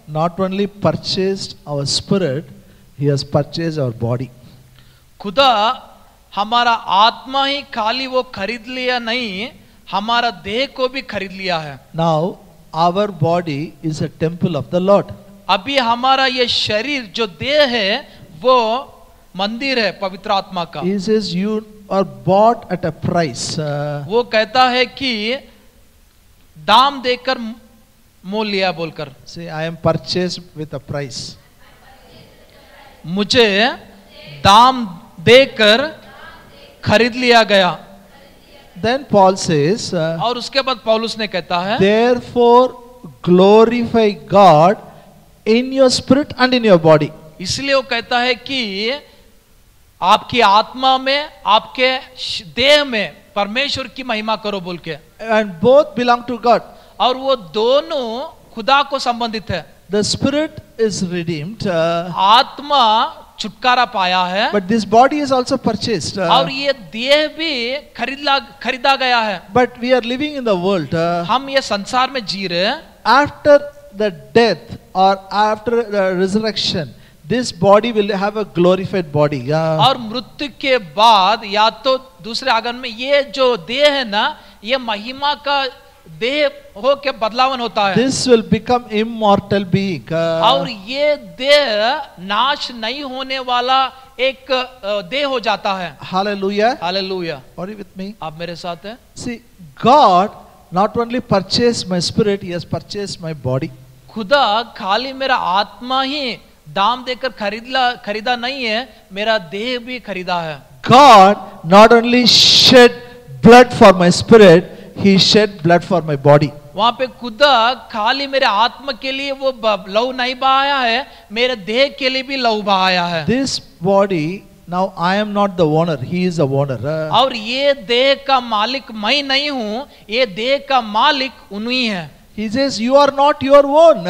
not only purchased our spirit, He has purchased our body. खुदा हमारा आत्मा ही खाली वो खरीद लिया नहीं, हमारा देह को भी खरीद लिया है। Now our body is a temple of the Lord. अभी हमारा ये शरीर जो देह है वो मंदिर है पवित्र आत्मा का। He says you are bought at a price. वो कहता है कि दाम देकर मोल लिया बोलकर। Say, I am purchased with a price. मुझे दाम देकर खरीद लिया गया। Then Paul says, और उसके बाद पौलुस ने कहता है, therefore glorify God in your spirit and in your body. इसलिए वो कहता है कि आपकी आत्मा में, आपके देह में परमेश्वर की महिमा करो बोल के। And both belong to God. और वो दोनों खुदा को संबंधित है। The spirit is redeemed, आत्मा छुटकारा पाया है, but this body is also purchased. और ये देह भी खरीदा गया है। But we are living in the world. हम ये संसार में जी रहे हैं। After the death or after the resurrection, this body will have a glorified body. और मृत्यु के बाद या तो दूसरे आगमन में ये जो देह है ना, ये महिमा का देह हो के बदलावन होता है This will become immortal being. और ये देह नाश नहीं होने वाला एक देह हो जाता है. Hallelujah. Hallelujah. Are you with me? आप मेरे साथ हैं? See, God not only purchased my spirit, He has purchased my body. खुदा खाली मेरा आत्मा ही दाम देकर खरीदा नहीं है, मेरा देह भी खरीदा है. God not only shed blood for my spirit, He shed blood for my body. वहां पे खुदा खाली मेरे आत्मा के लिए वो लहू नहीं बहाया है, मेरे देह के लिए भी लहू बहाया है. This body, now I am not the owner, He is the owner. और ये देह का मालिक मैं नहीं हूं, ये देह का मालिक उन्हीं है. He says, you are not your own.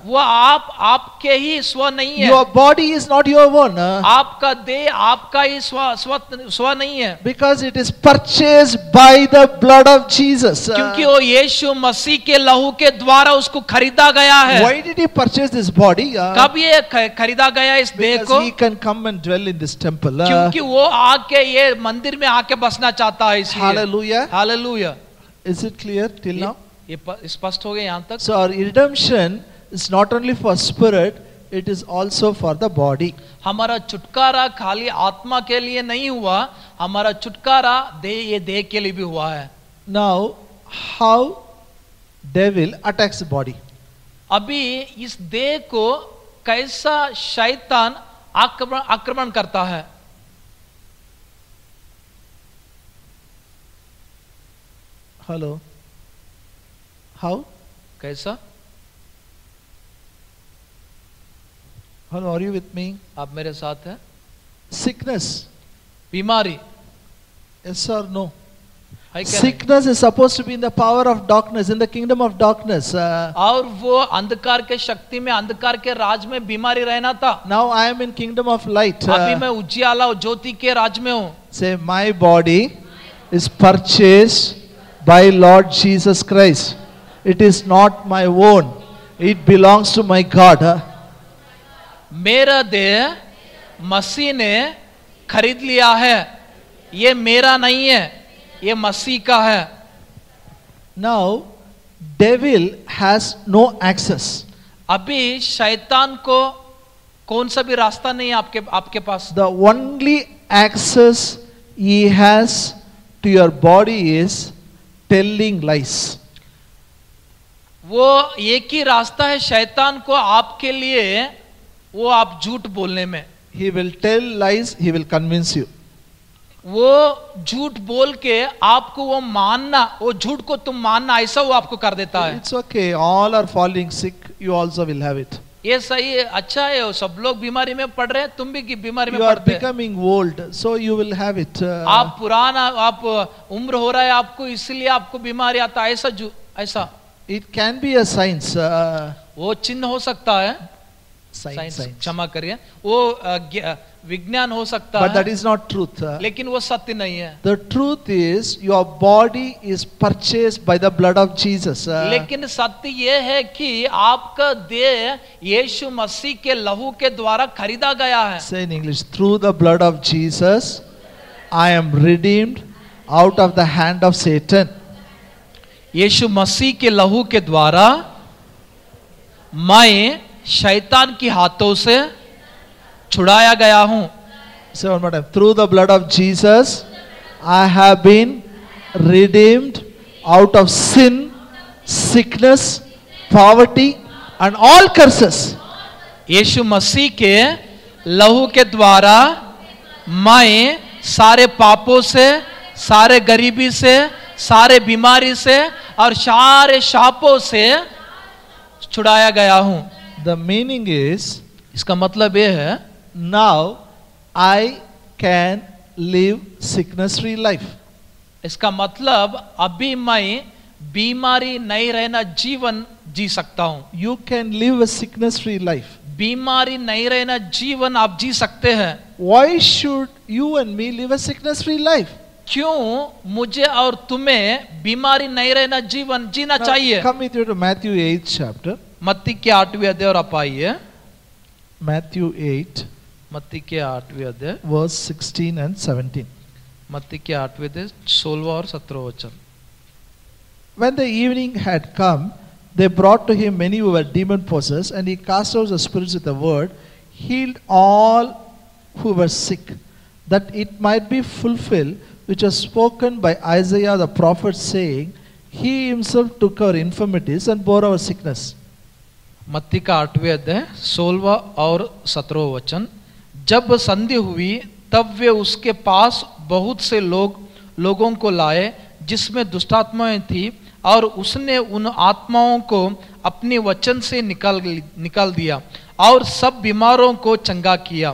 वो आपके ही स्व नहीं है. Your body is not your own. आपका देह आपका ही स्व नहीं है. Because it is purchased by the blood of Jesus. क्योंकि वो यीशु मसीह के लहू के द्वारा उसको खरीदा गया है. Why did He purchase this body? कब ये खरीदा गया इस देह Because को? He can come and dwell in this temple. क्योंकि वो आके ये मंदिर में आके बसना चाहता है, इसलिए. Hallelujah. Hallelujah. Is it clear till now? ये स्पष्ट हो गया यहाँ तक. So our redemption is not only for spirit, it is also for the body. हमारा छुटकारा खाली आत्मा के लिए नहीं हुआ, हमारा छुटकारा ये देह के लिए भी हुआ है. Now, how devil attacks the body? अभी इस देह को कैसा शैतान आक्रमण करता है. Hello. How? कैसा? Hello, are you with me? आप मेरे साथ हैं? Sickness. बीमारी. Yes or no? है क्या? Sickness is supposed to be in the power of darkness, in the kingdom of darkness. और वो अंधकार के शक्ति में, अंधकार के राज में बीमारी रहना था. Now I am in kingdom of light. अभी मैं उजियाला और ज्योति के राज में हूँ. Say, my body is purchased by Lord Jesus Christ. It is not my own. It belongs to my God. मेरा देह मसीह ने खरीद लिया है. ये मेरा नहीं है, ये मसीह का है. Now, devil has no access. अभी शैतान को कौन सा भी रास्ता नहीं है आपके पास. The only access he has to your body is telling lies. वो एक ही रास्ता है शैतान को आपके लिए, वो आप झूठ बोलने में. He will tell lies, he will convince you. वो झूठ बोल के आपको वो मानना, वो झूठ को तुम मानना, ऐसा वो आपको कर देता है. It's okay, all are falling sick, you also will have it. ये सही है, अच्छा है, सब लोग बीमारी में पड़ रहे हैं, तुम भी बीमारी में You are पड़ते हैं. becoming old, so you will have it. आप पुराना, आप उम्र हो रहा है आपको, इसलिए आपको बीमारी आता है, ऐसा. It can be a science. वो चिन्ह हो सकता है. Science. क्षमा करिए, वो विज्ञान हो सकता But है, that is not truth. लेकिन वो सत्य नहीं है. The truth is your body is purchased by the blood of Jesus. लेकिन सत्य ये है कि आपका देह यीशु मसीह के लहू के द्वारा खरीदा गया है. Say in English, through the blood of Jesus, I am redeemed out of the hand of Satan. यीशु मसीह के लहू के द्वारा मैं शैतान की हाथों से छुड़ाया गया हूं. Say one more time. Through the blood of Jesus, I have been redeemed out of sin, sickness, poverty, and all curses. यीशु मसीह के लहू के द्वारा मैं सारे पापों से, सारे गरीबी से, सारे बीमारी से और सारे शापों से छुड़ाया गया हूं. The meaning is, इसका मतलब यह है, now I can live sickness-free life. इसका मतलब अभी मैं बीमारी नहीं रहना जीवन जी सकता हूं. You can live a sickness-free life. बीमारी नहीं रहना जीवन आप जी सकते हैं. Why should you and me live a sickness-free life? क्यों मुझे और तुम्हें बीमारी नहीं रहना जीवन जीना चाहिए. Come with you to Matthew 8th chapter. मत्ती के 8वें अध्याय और आप आइए. Matthew 8, मत्ती के 8वें अध्याय, verse 16 and 17. मत्ती के 8वें अध्याय 16 और 17 वचन. When the evening had come, they brought to him many who were demon possessed, and he cast out the spirits with a word, healed all who were sick, that it might be fulfilled which was spoken by Isaiah the prophet, saying, He himself took our infirmities and bore our sickness. मत्ती का 8वें अध्याय 16वां और 17वां वचन। जब संधि हुई तब वे उसके पास बहुत से लोगों को लाए जिसमें दुष्टात्माएं थी, और उसने उन आत्माओं को अपने वचन से निकाल दिया और सब बीमारों को चंगा किया,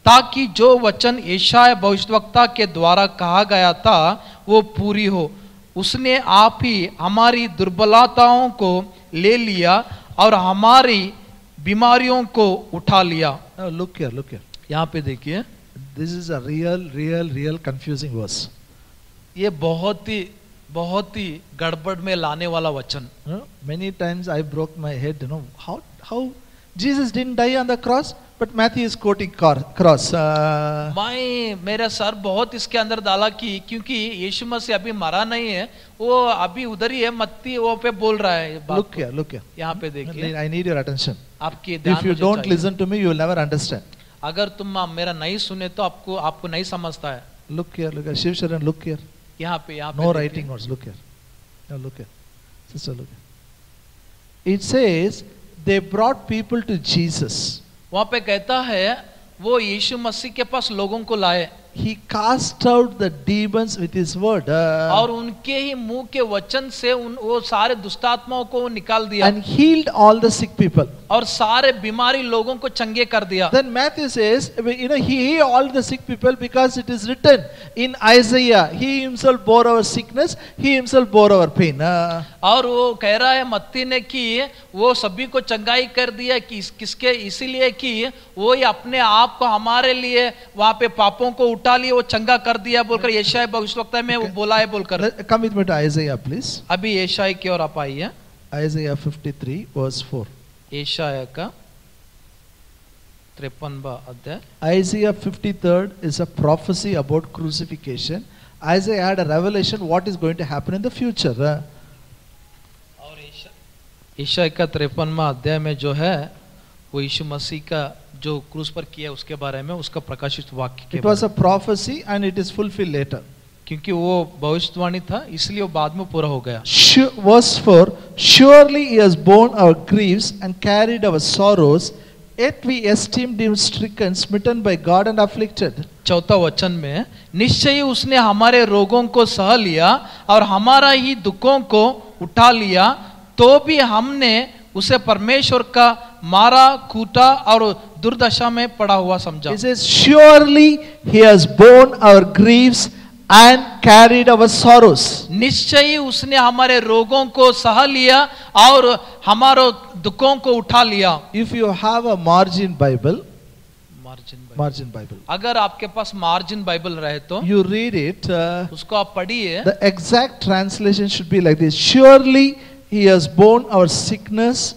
ताकि जो वचन यशायाह भविष्यवक्ता के द्वारा कहा गया था वो पूरी हो। उसने आप ही हमारी दुर्बलताओं को ले लिया और हमारी बीमारियों को उठा लिया। Look here, look here. यहाँ पे देखिए, This is a real confusing verse. ये बहुत ही गड़बड़ में लाने वाला वचन। Many times I broke my head, how Jesus didn't die on the cross, but Matthew is quoting cross. मेरा सर बहुत इसके अंदर डाला कि क्योंकि यीशु मसीह अभी मरा नहीं है, वो अभी उधर ही है, मत्ती वो पे बोल रहा है। Look here. यहाँ पे देखिए, I need your attention. आपकी ध्यान If you मुझे don't चाहिए। listen to me, you will never understand. अगर तुम मेरा नहीं सुने तो आपको नहीं समझता है। Look here. Shiv Sharan, look here. यहाँ पे No writing notes. Look here. Now look here. Sister, look here. It says they brought people to Jesus. वहाँ पे कहता है वो यीशु मसीह के पास लोगों को लाए। He cast out the demons with his word. और उनके ही मुंह के वचन से वो सारे दुष्टात्माओं को निकाल दिया। And healed all the sick people. और सारे बीमारी लोगों को चंगे कर दिया। Then Matthew says, he healed all the sick people because it is written in Isaiah, he himself bore our sickness, he himself bore our pain. और वो कह रहा है मत्ती ने कि वो सभी को चंगाई कर दिया कि किसके, इसीलिए कि वो ही अपने आप को हमारे लिए वहां पे पापों को उठा लिए, वो चंगा कर दिया बोलकर यशायाह भविष्यवक्ता में वो बोला है बोलकर। Come with me to Isaiah, please. अभी यशायाह की ओर आप आइए। Isaiah 53 verse 4. यशायाह का 53वां अध्याय। Isaiah 53rd is a prophecy about crucifixion. Isaiah had a revelation what is going to happen in the future. और यशायाह का 53वां अध्याय में जो है वो यीशु मसीह का जो क्रूस पर किया उसके बारे में उसका प्रकाशित वाक्य के It was a prophecy and it is fulfilled later. क्योंकि वो भविष्यवाणी था इसलिए वो बाद में पूरा हो गया। Verse 4, surely he has borne our griefs and carried our sorrows, yet we esteemed him stricken, smitten by God and afflicted. चौथा वचन में, निश्चय ही उसने हमारे रोगों को सह लिया और हमारा ही दुखों को उठा लिया, तो भी हमने उसे परमेश्वर का मारा, कूटा और दुर्दशा में पड़ा हुआ समझा। It says, surely he has borne our griefs and carried our sorrows. निश्चय ही उसने हमारे रोगों को सह लिया और हमारे दुखों को उठा लिया। If you have a margin Bible, margin अगर आपके पास मार्जिन बाइबल रहे तो you read it. उसको आप पढ़िए। The exact translation should be like this: surely he has borne our sickness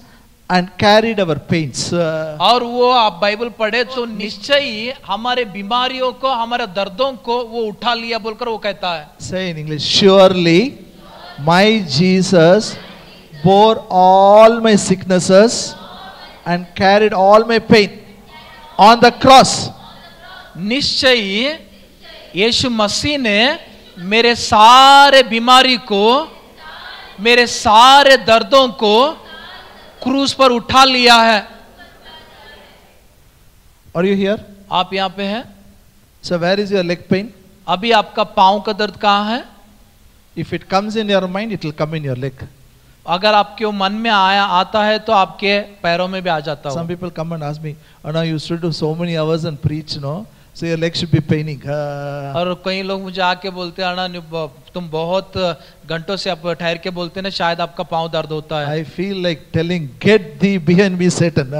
and carried our pains. और वो आप बाइबल पढ़े तो निश्चय ही हमारे बीमारियों को, हमारे दर्दों को वो उठा लिया बोलकर वो कहता है। Say in English, surely my Jesus bore all my sicknesses and carried all my pain on the cross. निश्चय ही यीशु मसीह ने मेरे सारे बीमारी को, मेरे सारे दर्दों को क्रूस पर उठा लिया है। Are you here? आप यहाँ पे हैं? So where is your leg pain? अभी आपका पांव का दर्द कहाँ है? If it comes in your mind, it will come in your leg. अगर आपके मन में आता है तो आपके पैरों में भी आ जाता Some हो। people come and ask me, oh no, you used to do so many hours and preach, no? So your leg should be paining. और कई लोग मुझे आके बोलते हैं अना तुम बहुत घंटों से आप ठहर के बोलते हैं ना, शायद आपका पांव दर्द होता है। I feel like telling, get thee behind me, Satan.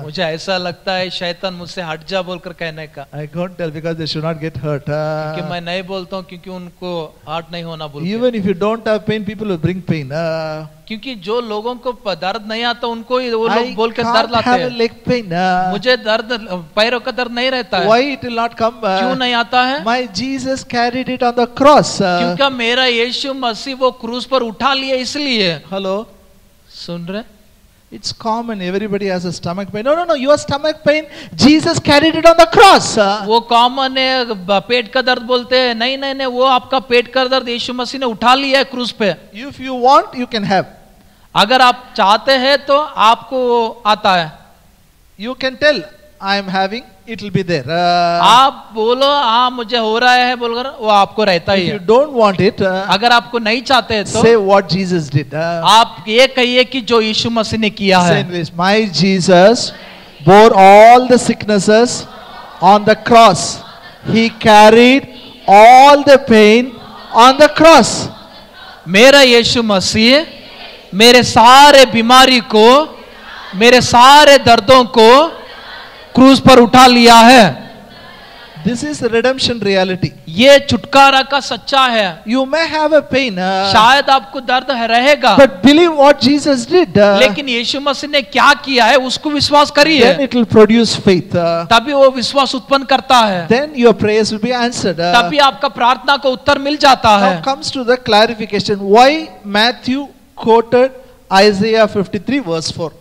मुझे ऐसा लगता है शैतान मुझसे हट जा बोलकर कहने का। I can't tell because they should not get hurt. कि मैं नहीं बोलता हूँ क्योंकि उनको हर्ट नहीं होना बोल के। Even if you don't have pain, people will bring pain. क्योंकि जो लोगों को दर्द नहीं आता उनको ही वो लोग I बोल के दर्द can't लाते have a हैं। leg pain. मुझे दर्द पैरों का दर्द नहीं रहता है। Why it will not come? क्यों नहीं आता है? My Jesus carried it on the cross. क्योंकि मेरा यीशु मसीह वो क्रूस पर उठा लिया इसलिए। Hello? सुन रहे? It's common. Everybody has a stomach pain. No, no, no. Your stomach pain, Jesus carried it on the cross. वो कॉमन है, पेट का दर्द बोलते हैं। नहीं नहीं नहीं, वो आपका पेट का दर्द यीशु मसीह ने उठा लिया है क्रूस पे। If you want, you can have. अगर आप चाहते हैं तो आपको आता है। You can tell, I am having, it will be there. आप बोलो हाँ मुझे हो रहा है बोलकर, वो आपको रहता ही If है। you don't want it, अगर आपको नहीं चाहते हैं तो say what Jesus did. आप ये कहिए कि जो यीशु मसीह ने किया Say है। in English, my Jesus bore all the sicknesses on the cross. He carried all the pain on the cross. मेरा यीशु मसीह मेरे सारे बीमारी को, मेरे सारे दर्दों को क्रूस पर उठा लिया है। This is redemption reality. ये छुटकारा का सच्चा है। You may have a pain, शायद आपको दर्द रहेगा, but believe what Jesus did. लेकिन यीशु मसीह ने क्या किया है उसको विश्वास करिए, Then it will produce faith. तभी वो विश्वास उत्पन्न करता है, Then your prayers will be answered. तभी आपका प्रार्थना को उत्तर मिल जाता है। Now comes to the clarification. Why Matthew quoted Isaiah 53 verse 4.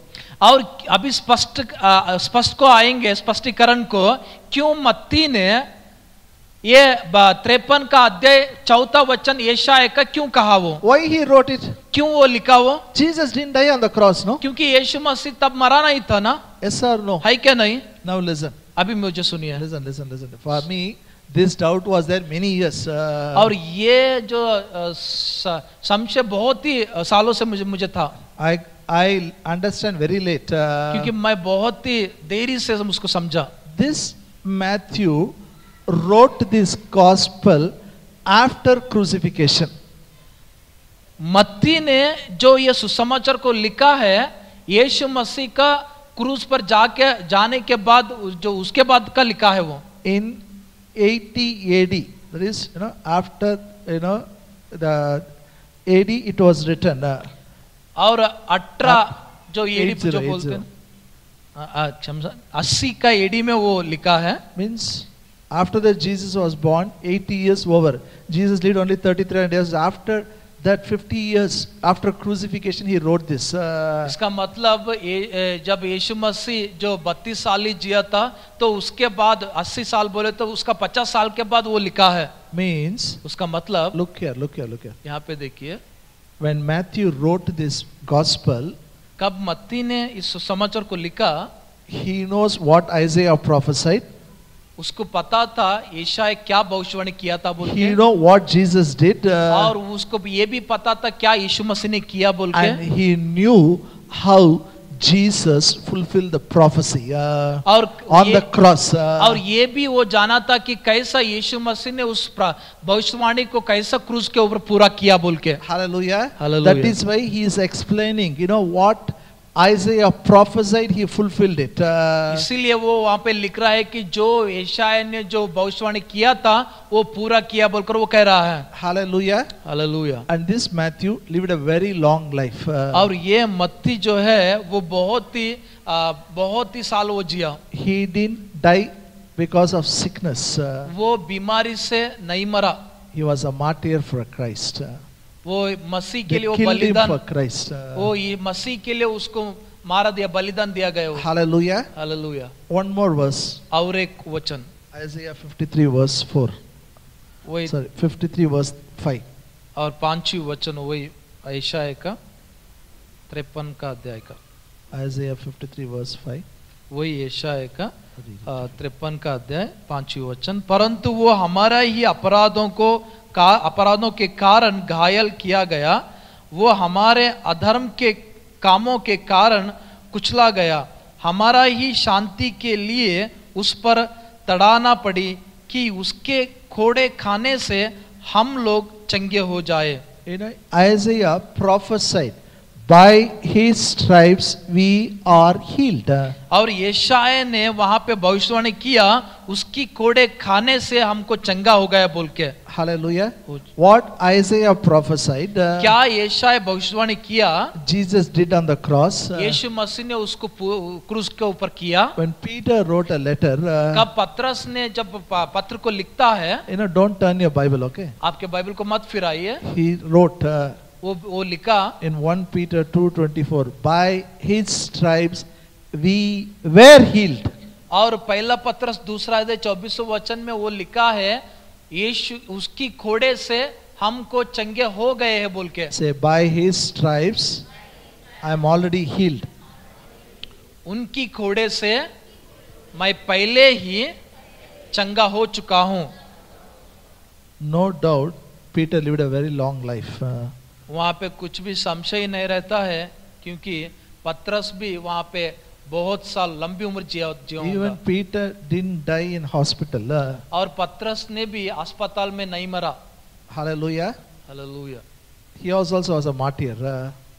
और अभी स्पष्ट को आएंगे, स्पष्टीकरण को, क्यों मत्ती ने ये 53 का अध्याय 4 वचन यशायाह का क्यों कहा, वो Why he wrote it? क्यों वो लिखा वो? Jesus didn't die on the cross, no? क्योंकि यीशु मसीह तब मरा नहीं था ना, Yes or no? है क्या नहीं? Now listen. अभी मुझे सुनिए। Listen. For me, this doubt was there many years. और ये जो संशय बहुत ही सालों से मुझे था। I understand very late. क्योंकि मैं बहुत ही देरी से उसको समझा। This Matthew wrote this gospel after crucifixion. मत्ती ने जो ये सुसमाचार को लिखा है यीशु मसीह का क्रूस पर जाने के बाद, जो उसके बाद का लिखा है वो। In 80 AD, that is, after, the AD it was written. और 18 जो एडी जो 80, बोलते हैं, क्षमा 80 का एडी में वो लिखा है। Means after that Jesus was born, 80 years over. Jesus lived only 33 years. After that 50 years after crucifixion he wrote this. इसका मतलब जब यीशु मसीह जो 32 साल ही जिया था तो उसके बाद 80 साल बोले तो उसका 50 साल के बाद वो लिखा है। Means, उसका मतलब look here. यहाँ पे देखिए, When Matthew wrote this gospel, कब मत्ती ने इस समाचार को लिखा, he knows what Isaiah prophesied. उसको पता था यशायाह क्या भविष्यवाणी किया था बोल He के, know what Jesus did. और उसको ये भी पता था क्या यीशु मसीह ने किया बोल And के, he knew how Jesus fulfilled the prophecy और on the cross. और ये भी वो जाना था कि कैसा यीशु मसीह ने उस भविष्यवाणी को कैसा क्रूस के ऊपर पूरा किया बोल के। Hallelujah. Hallelujah. That is why he is explaining, what Isaiah prophesied, he fulfilled it. इसीलिए वो वहां पे लिख रहा है कि जो यशायाह ने जो भविष्यवाणी किया था वो पूरा किया बोलकर वो कह रहा है। Hallelujah. Hallelujah. And this Matthew lived a very long life. और ये मत्ती जो है वो बहुत ही साल वो जिया। He didn't die because of sickness. वो बीमारी से नहीं मरा, He was a martyr for Christ. वो मसीह के They लिए वो killed him बलिदान, for Christ. वो ये मसीह के लिए उसको मारा दिया, बलिदान दिया गया। Hallelujah. Hallelujah. One more verse. और एक वचन, Isaiah 53 verse 4. वही 53 verse 5. और 5 वचन, वही यशायाह का 53 का अध्याय का, Isaiah 53 verse 5. वही यशायाह का 53 का अध्याय 5 वचन। परंतु वो हमारा ही अपराधों के कारण घायल किया गया, वो हमारे अधर्म के कामों के कारण कुचला गया, हमारा ही शांति के लिए उस पर तड़ाना पड़ी कि उसके खोड़े खाने से हम लोग चंगे हो जाए। Isaiah prophesied by his stripes we are healed. और यशायाह ने वहां पे भविष्यवाणी किया, उसकी कोड़े खाने से हमको चंगा हो गया बोल के. Hallelujah. What Isaiah prophesied, क्या यशायाह भविष्यवाणी किया, Jesus did on the cross. यीशु मसीह ने उसको क्रूस के ऊपर किया. When Peter wrote a letter, कब पत्रस ने जब पत्र को लिखता है, don't turn your Bible, okay? आपके बाइबल को मत फिराइए. He wrote वो लिखा in 1 Peter 2:24, by his stripes we were healed. और पहला पत्रस दूसरा अध्याय 24वें वचन में वो लिखा है, यीशु उसकी खोड़े से हमको चंगे हो गए हैं बोल के. Say, by his stripes I am already healed. उनकी खोड़े से मैं पहले ही चंगा हो चुका हूं. No doubt Peter lived a very long life. वहां पे कुछ भी संशय नहीं रहता है, क्योंकि पत्रस भी वहां पे बहुत साल लंबी उम्र जिया. Even Peter didn't die in hospital. और पत्रस ने भी अस्पताल में नहीं मरा. Hallelujah. Hallelujah. He also was a martyr.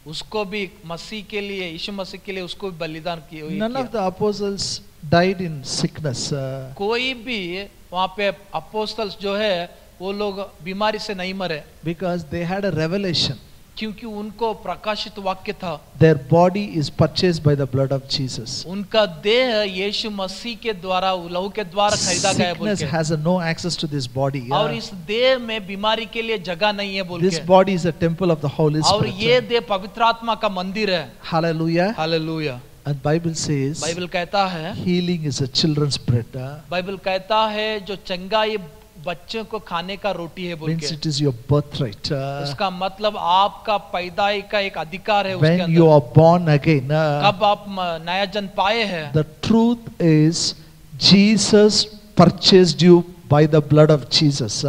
उसको भी मसीह के लिए, यीशु मसीह के लिए उसको भी बलिदान किया. None of the apostles died in sickness. कोई भी वहां पे अपोस्टल्स जो है वो लोग बीमारी से नहीं मरे. Because they had a revelation. क्योंकि उनको प्रकाशित वाक्य था. Their body is purchased by the blood of Jesus. उनका देह यीशु मसीह के द्वारा, लहू के द्वारा खरीदा गया बोल के. Sickness has no access to this body. और इस देह में बीमारी के लिए जगह नहीं है बोल के. This body is a temple of the Holy Spirit. और ये देह पवित्र आत्मा का मंदिर है. Hallelujah. Hallelujah. And Bible says, Bible कहता है, healing is a children's bread. Bible कहता है जो चंगा ये बच्चों को खाने का रोटी है बोल Means के. it is your birthright. इसका मतलब आपका पैदाई का एक अधिकार है उसके When अंदर. you are born again, कब आप नया जन्म पाए हैं, the truth is Jesus purchased you by the blood of Jesus.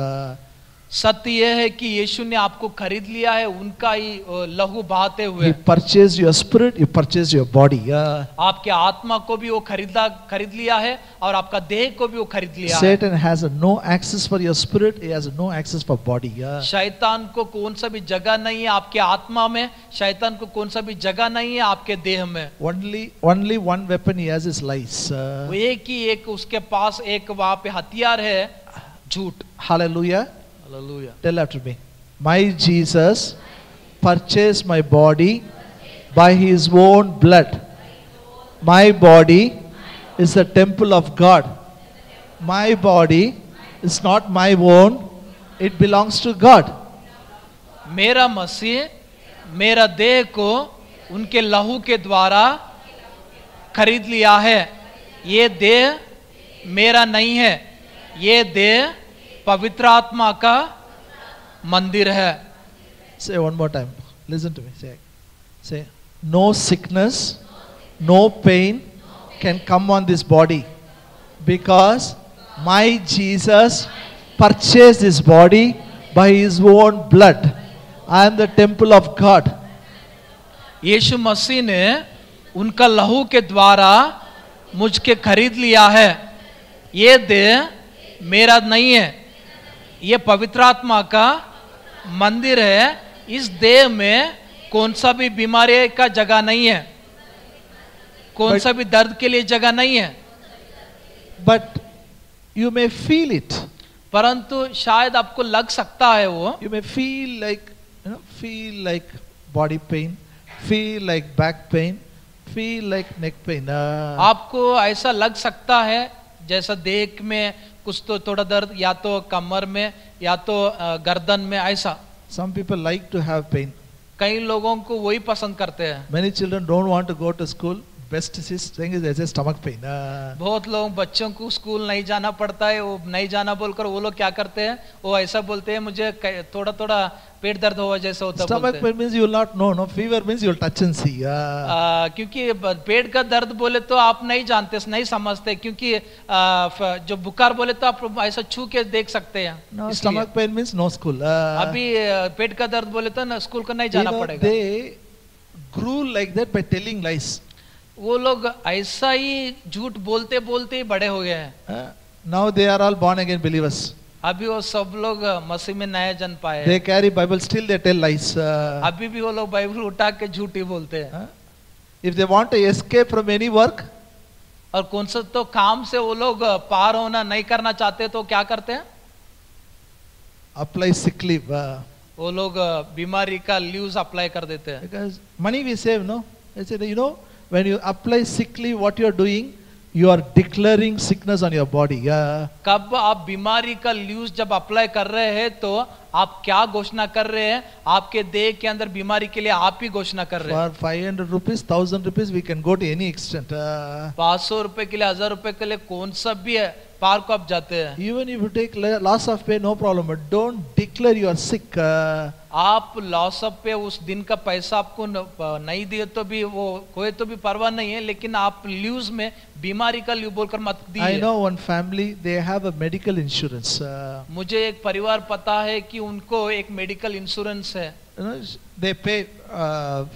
सत्य यह है कि यीशु ने आपको खरीद लिया है उनका ही लहू बहाते हुए. He purchased your spirit, He purchased your body. आपके आत्मा को भी वो खरीद लिया है और आपका देह को भी वो खरीद लिया है. Satan has no access for your spirit, he has no access for body. शैतान को कौन सा भी जगह नहीं है आपके आत्मा में, शैतान को कौन सा भी जगह नहीं है आपके देह में. Only one weapon he has is lies. वो एक उसके पास एक वहां पे हथियार है, झूठ. Hallelujah. Hallelujah. Tell after me. My Jesus purchased my body by his own blood. My body is the temple of God. My body is not my own, it belongs to God. मेरा मसीह मेरा देह को उनके लहू के द्वारा खरीद लिया है. ये देह मेरा नहीं है, ये देह पवित्र आत्मा का मंदिर है. Say one more time. Listen to me. Say, no sickness, no pain can come on this body because my Jesus purchased this body by his own blood. I am the temple of God. यीशु मसीह ने उनका लहू के द्वारा मुझके खरीद लिया है. ये देह मेरा नहीं है, ये पवित्र आत्मा का मंदिर है. इस देह में कौन सा भी बीमारी का जगह नहीं है, कौन सा भी दर्द के लिए जगह नहीं है. But you may feel it. परंतु शायद आपको लग सकता है वो. You may feel like body pain, feel like back pain, feel like neck pain. आपको ऐसा लग सकता है जैसा देह में कुछ तो थोड़ा दर्द, या तो कमर में या तो गर्दन में, ऐसा. Some people like to have pain. कई लोगों को वही पसंद करते हैं. Many children don't want to go to school. Best thing is there's a stomach pain. बहुत लोग बच्चों को स्कूल नहीं जाना पड़ता है, वो नहीं जाना बोलकर वो लोग क्या करते हैं, वो ऐसा बोलते हैं मुझे थोड़ा थोड़ा पेट दर्द हुआ जैसा होता है. Stomach pain means you will not know. No, fever means you will touch and see. क्योंकि पेट का दर्द बोले तो आप नहीं जानते, नहीं समझते, क्योंकि जो बुखार बोले तो आप ऐसा छू के देख सकते हैं. No, stomach pain means no school. अभी पेट का दर्द बोले तो ना स्कूल को नहीं जाना पड़ेगा. They grew like that by telling lies. वो लोग ऐसा ही झूठ बोलते बोलते ही बड़े हो गए हैं. Now they are all born again believers. अभी वो सब लोग मसीह में नया जन्म पाए They हैं। carry Bible, still they tell lies. अभी भी वो लोग बाइबल उठा के झूठी बोलते हैं। If they want to escape from any work, और कौन सा तो काम से वो लोग पार होना नहीं करना चाहते तो क्या करते हैं? apply sick leave. वो लोग बीमारी का लीव्स अप्लाई कर देते हैं। Because money we save, no? I said, you know, when you apply sick leave, what you are doing, you are declaring sickness on your body. कब आप बीमारी का लीव्स जब अप्लाई कर रहे हैं तो आप क्या घोषणा कर रहे हैं? आपके देह के अंदर बीमारी के लिए आप ही घोषणा कर रहे हैं। For 500 rupees, 1000 rupees, we can go to any extent. 500 रुपए के लिए, 1000 रुपए के लिए कौन सा भी है पार को आप जाते हैं। Even if you take loss of pay, no problem. But don't declare you are sick. आप लॉस ऑफ पे उस दिन का पैसा आपको नहीं दिए तो भी वो कोई तो भी परवाह नहीं है, लेकिन आप लीव्स में बीमारी का लीव बोलकर मत I दिए। know one family, they have a medical insurance. मुझे एक परिवार पता है कि उनको एक मेडिकल इंश्योरेंस है You know, they pay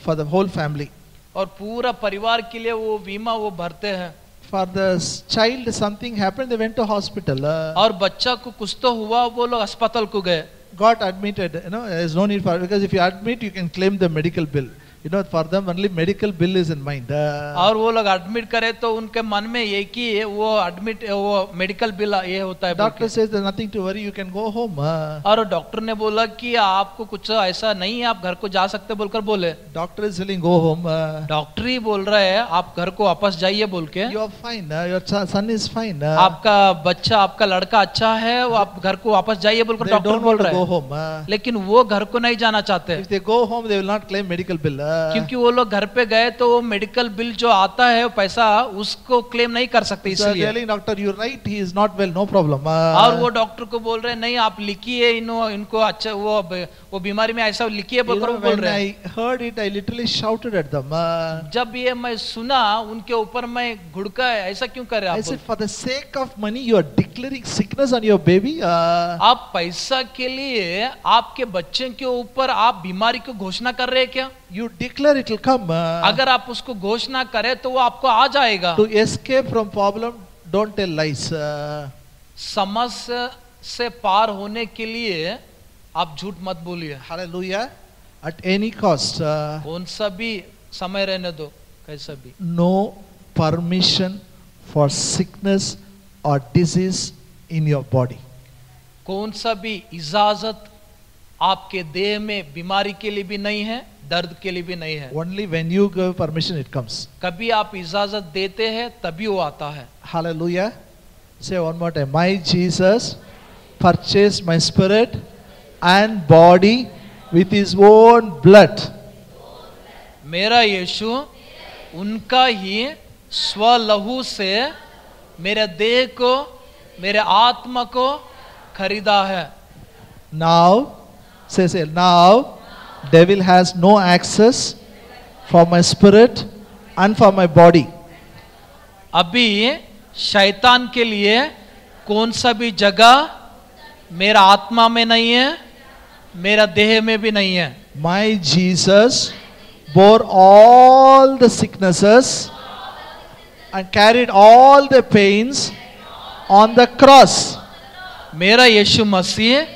for the whole family. और पूरा परिवार के लिए वो बीमा वो भरते हैं। For the child, something happened, they went to hospital. और बच्चा को कुछ तो हुआ, वो लोग अस्पताल को गए। Got admitted. You know, there is no need for, because if you admit, you can claim the medical bill. You know, for them only medical bill is in mind. और वो लोग एडमिट करे तो उनके मन में एक ही है, वो एडमिट वो मेडिकल बिल ये होता है। Doctor says there's nothing to worry, you can go home. और डॉक्टर ने बोला कि आपको कुछ ऐसा नहीं है, आप घर को जा सकते बोलकर बोले। Doctor is telling go home. Doctor ही बोल रहे हैं आप घर को वापस जाइए बोल के। You are fine. Your son is fine. आपका बच्चा, आपका लड़का अच्छा है, वो आप घर को वापस जाइए बोलकर They डॉक्टर don't बोल want to रहे go हैं। home. लेकिन वो घर को नहीं जाना चाहते If they go home, they will not claim medical bill. क्योंकि वो लोग घर पे गए तो वो मेडिकल बिल जो आता है वो पैसा उसको क्लेम नहीं कर सकते, So इसलिए। telling doctor, you're right, he is not well, no problem. और वो डॉक्टर को बोल रहे हैं नहीं आप लिखिए इनको अच्छा वो बीमारी में ऐसा लिखिए You बोलकर know, वो बोल when रहे हैं। I heard it, I literally shouted at them. जब ये मैं सुना उनके ऊपर मैं घुड़का, ऐसा क्यों कर रहे I आप? said, for the sake of money, you are declaring sickness on your baby. आप पैसा के लिए आपके बच्चे के ऊपर आप बीमारी को घोषणा कर रहे हैं क्या? You declare it will come. अगर आप उसको घोषणा करें तो वो आपको आ जाएगा। To escape from problem, don't tell lies. समस्या से पार होने के लिए आप झूठ मत बोलिए। Hallelujah. At any cost. कौन सा भी समय रहने दो, कैसा भी। No permission for sickness or disease in your body. कौन सा भी इजाजत आपके देह में बीमारी के लिए भी नहीं है, दर्द के लिए भी नहीं है। Only when you give permission, it comes. कभी आप इजाजत देते हैं तभी वो आता है। Hallelujah. Say one more time. My Jesus purchased my spirit and body with his own blood. मेरा यीशु उनका ही स्वलहू से मेरे देह को, मेरे आत्मा को खरीदा है। Now, say, now, devil has no access for my spirit and for my body. अभी शैतान के लिए कौन सा भी जगह मेरा आत्मा में नहीं है, मेरा देह में भी नहीं है। My Jesus bore all the sicknesses and carried all the pains on the cross. मेरा यीशु मसीह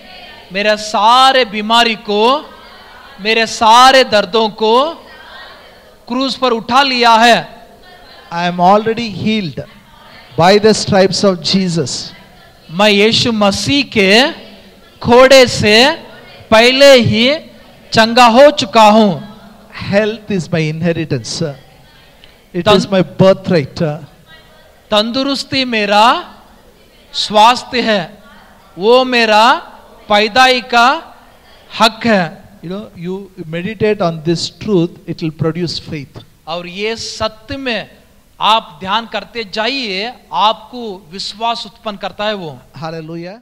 मेरे सारे बीमारी को, मेरे सारे दर्दों को क्रूज पर उठा लिया है। I am already healed by the stripes of Jesus. मैं यीशु मसीह के खोड़े से पहले ही चंगा हो चुका हूं। Health is my inheritance. It is my birthright. तंदुरुस्ती मेरा स्वास्थ्य है, वो मेरा पैदाई का हक है। You know, you meditate on this truth, it will produce faith. और ये सत्य में आप ध्यान करते जाइए, आपको विश्वास उत्पन्न करता है वो। Hallelujah.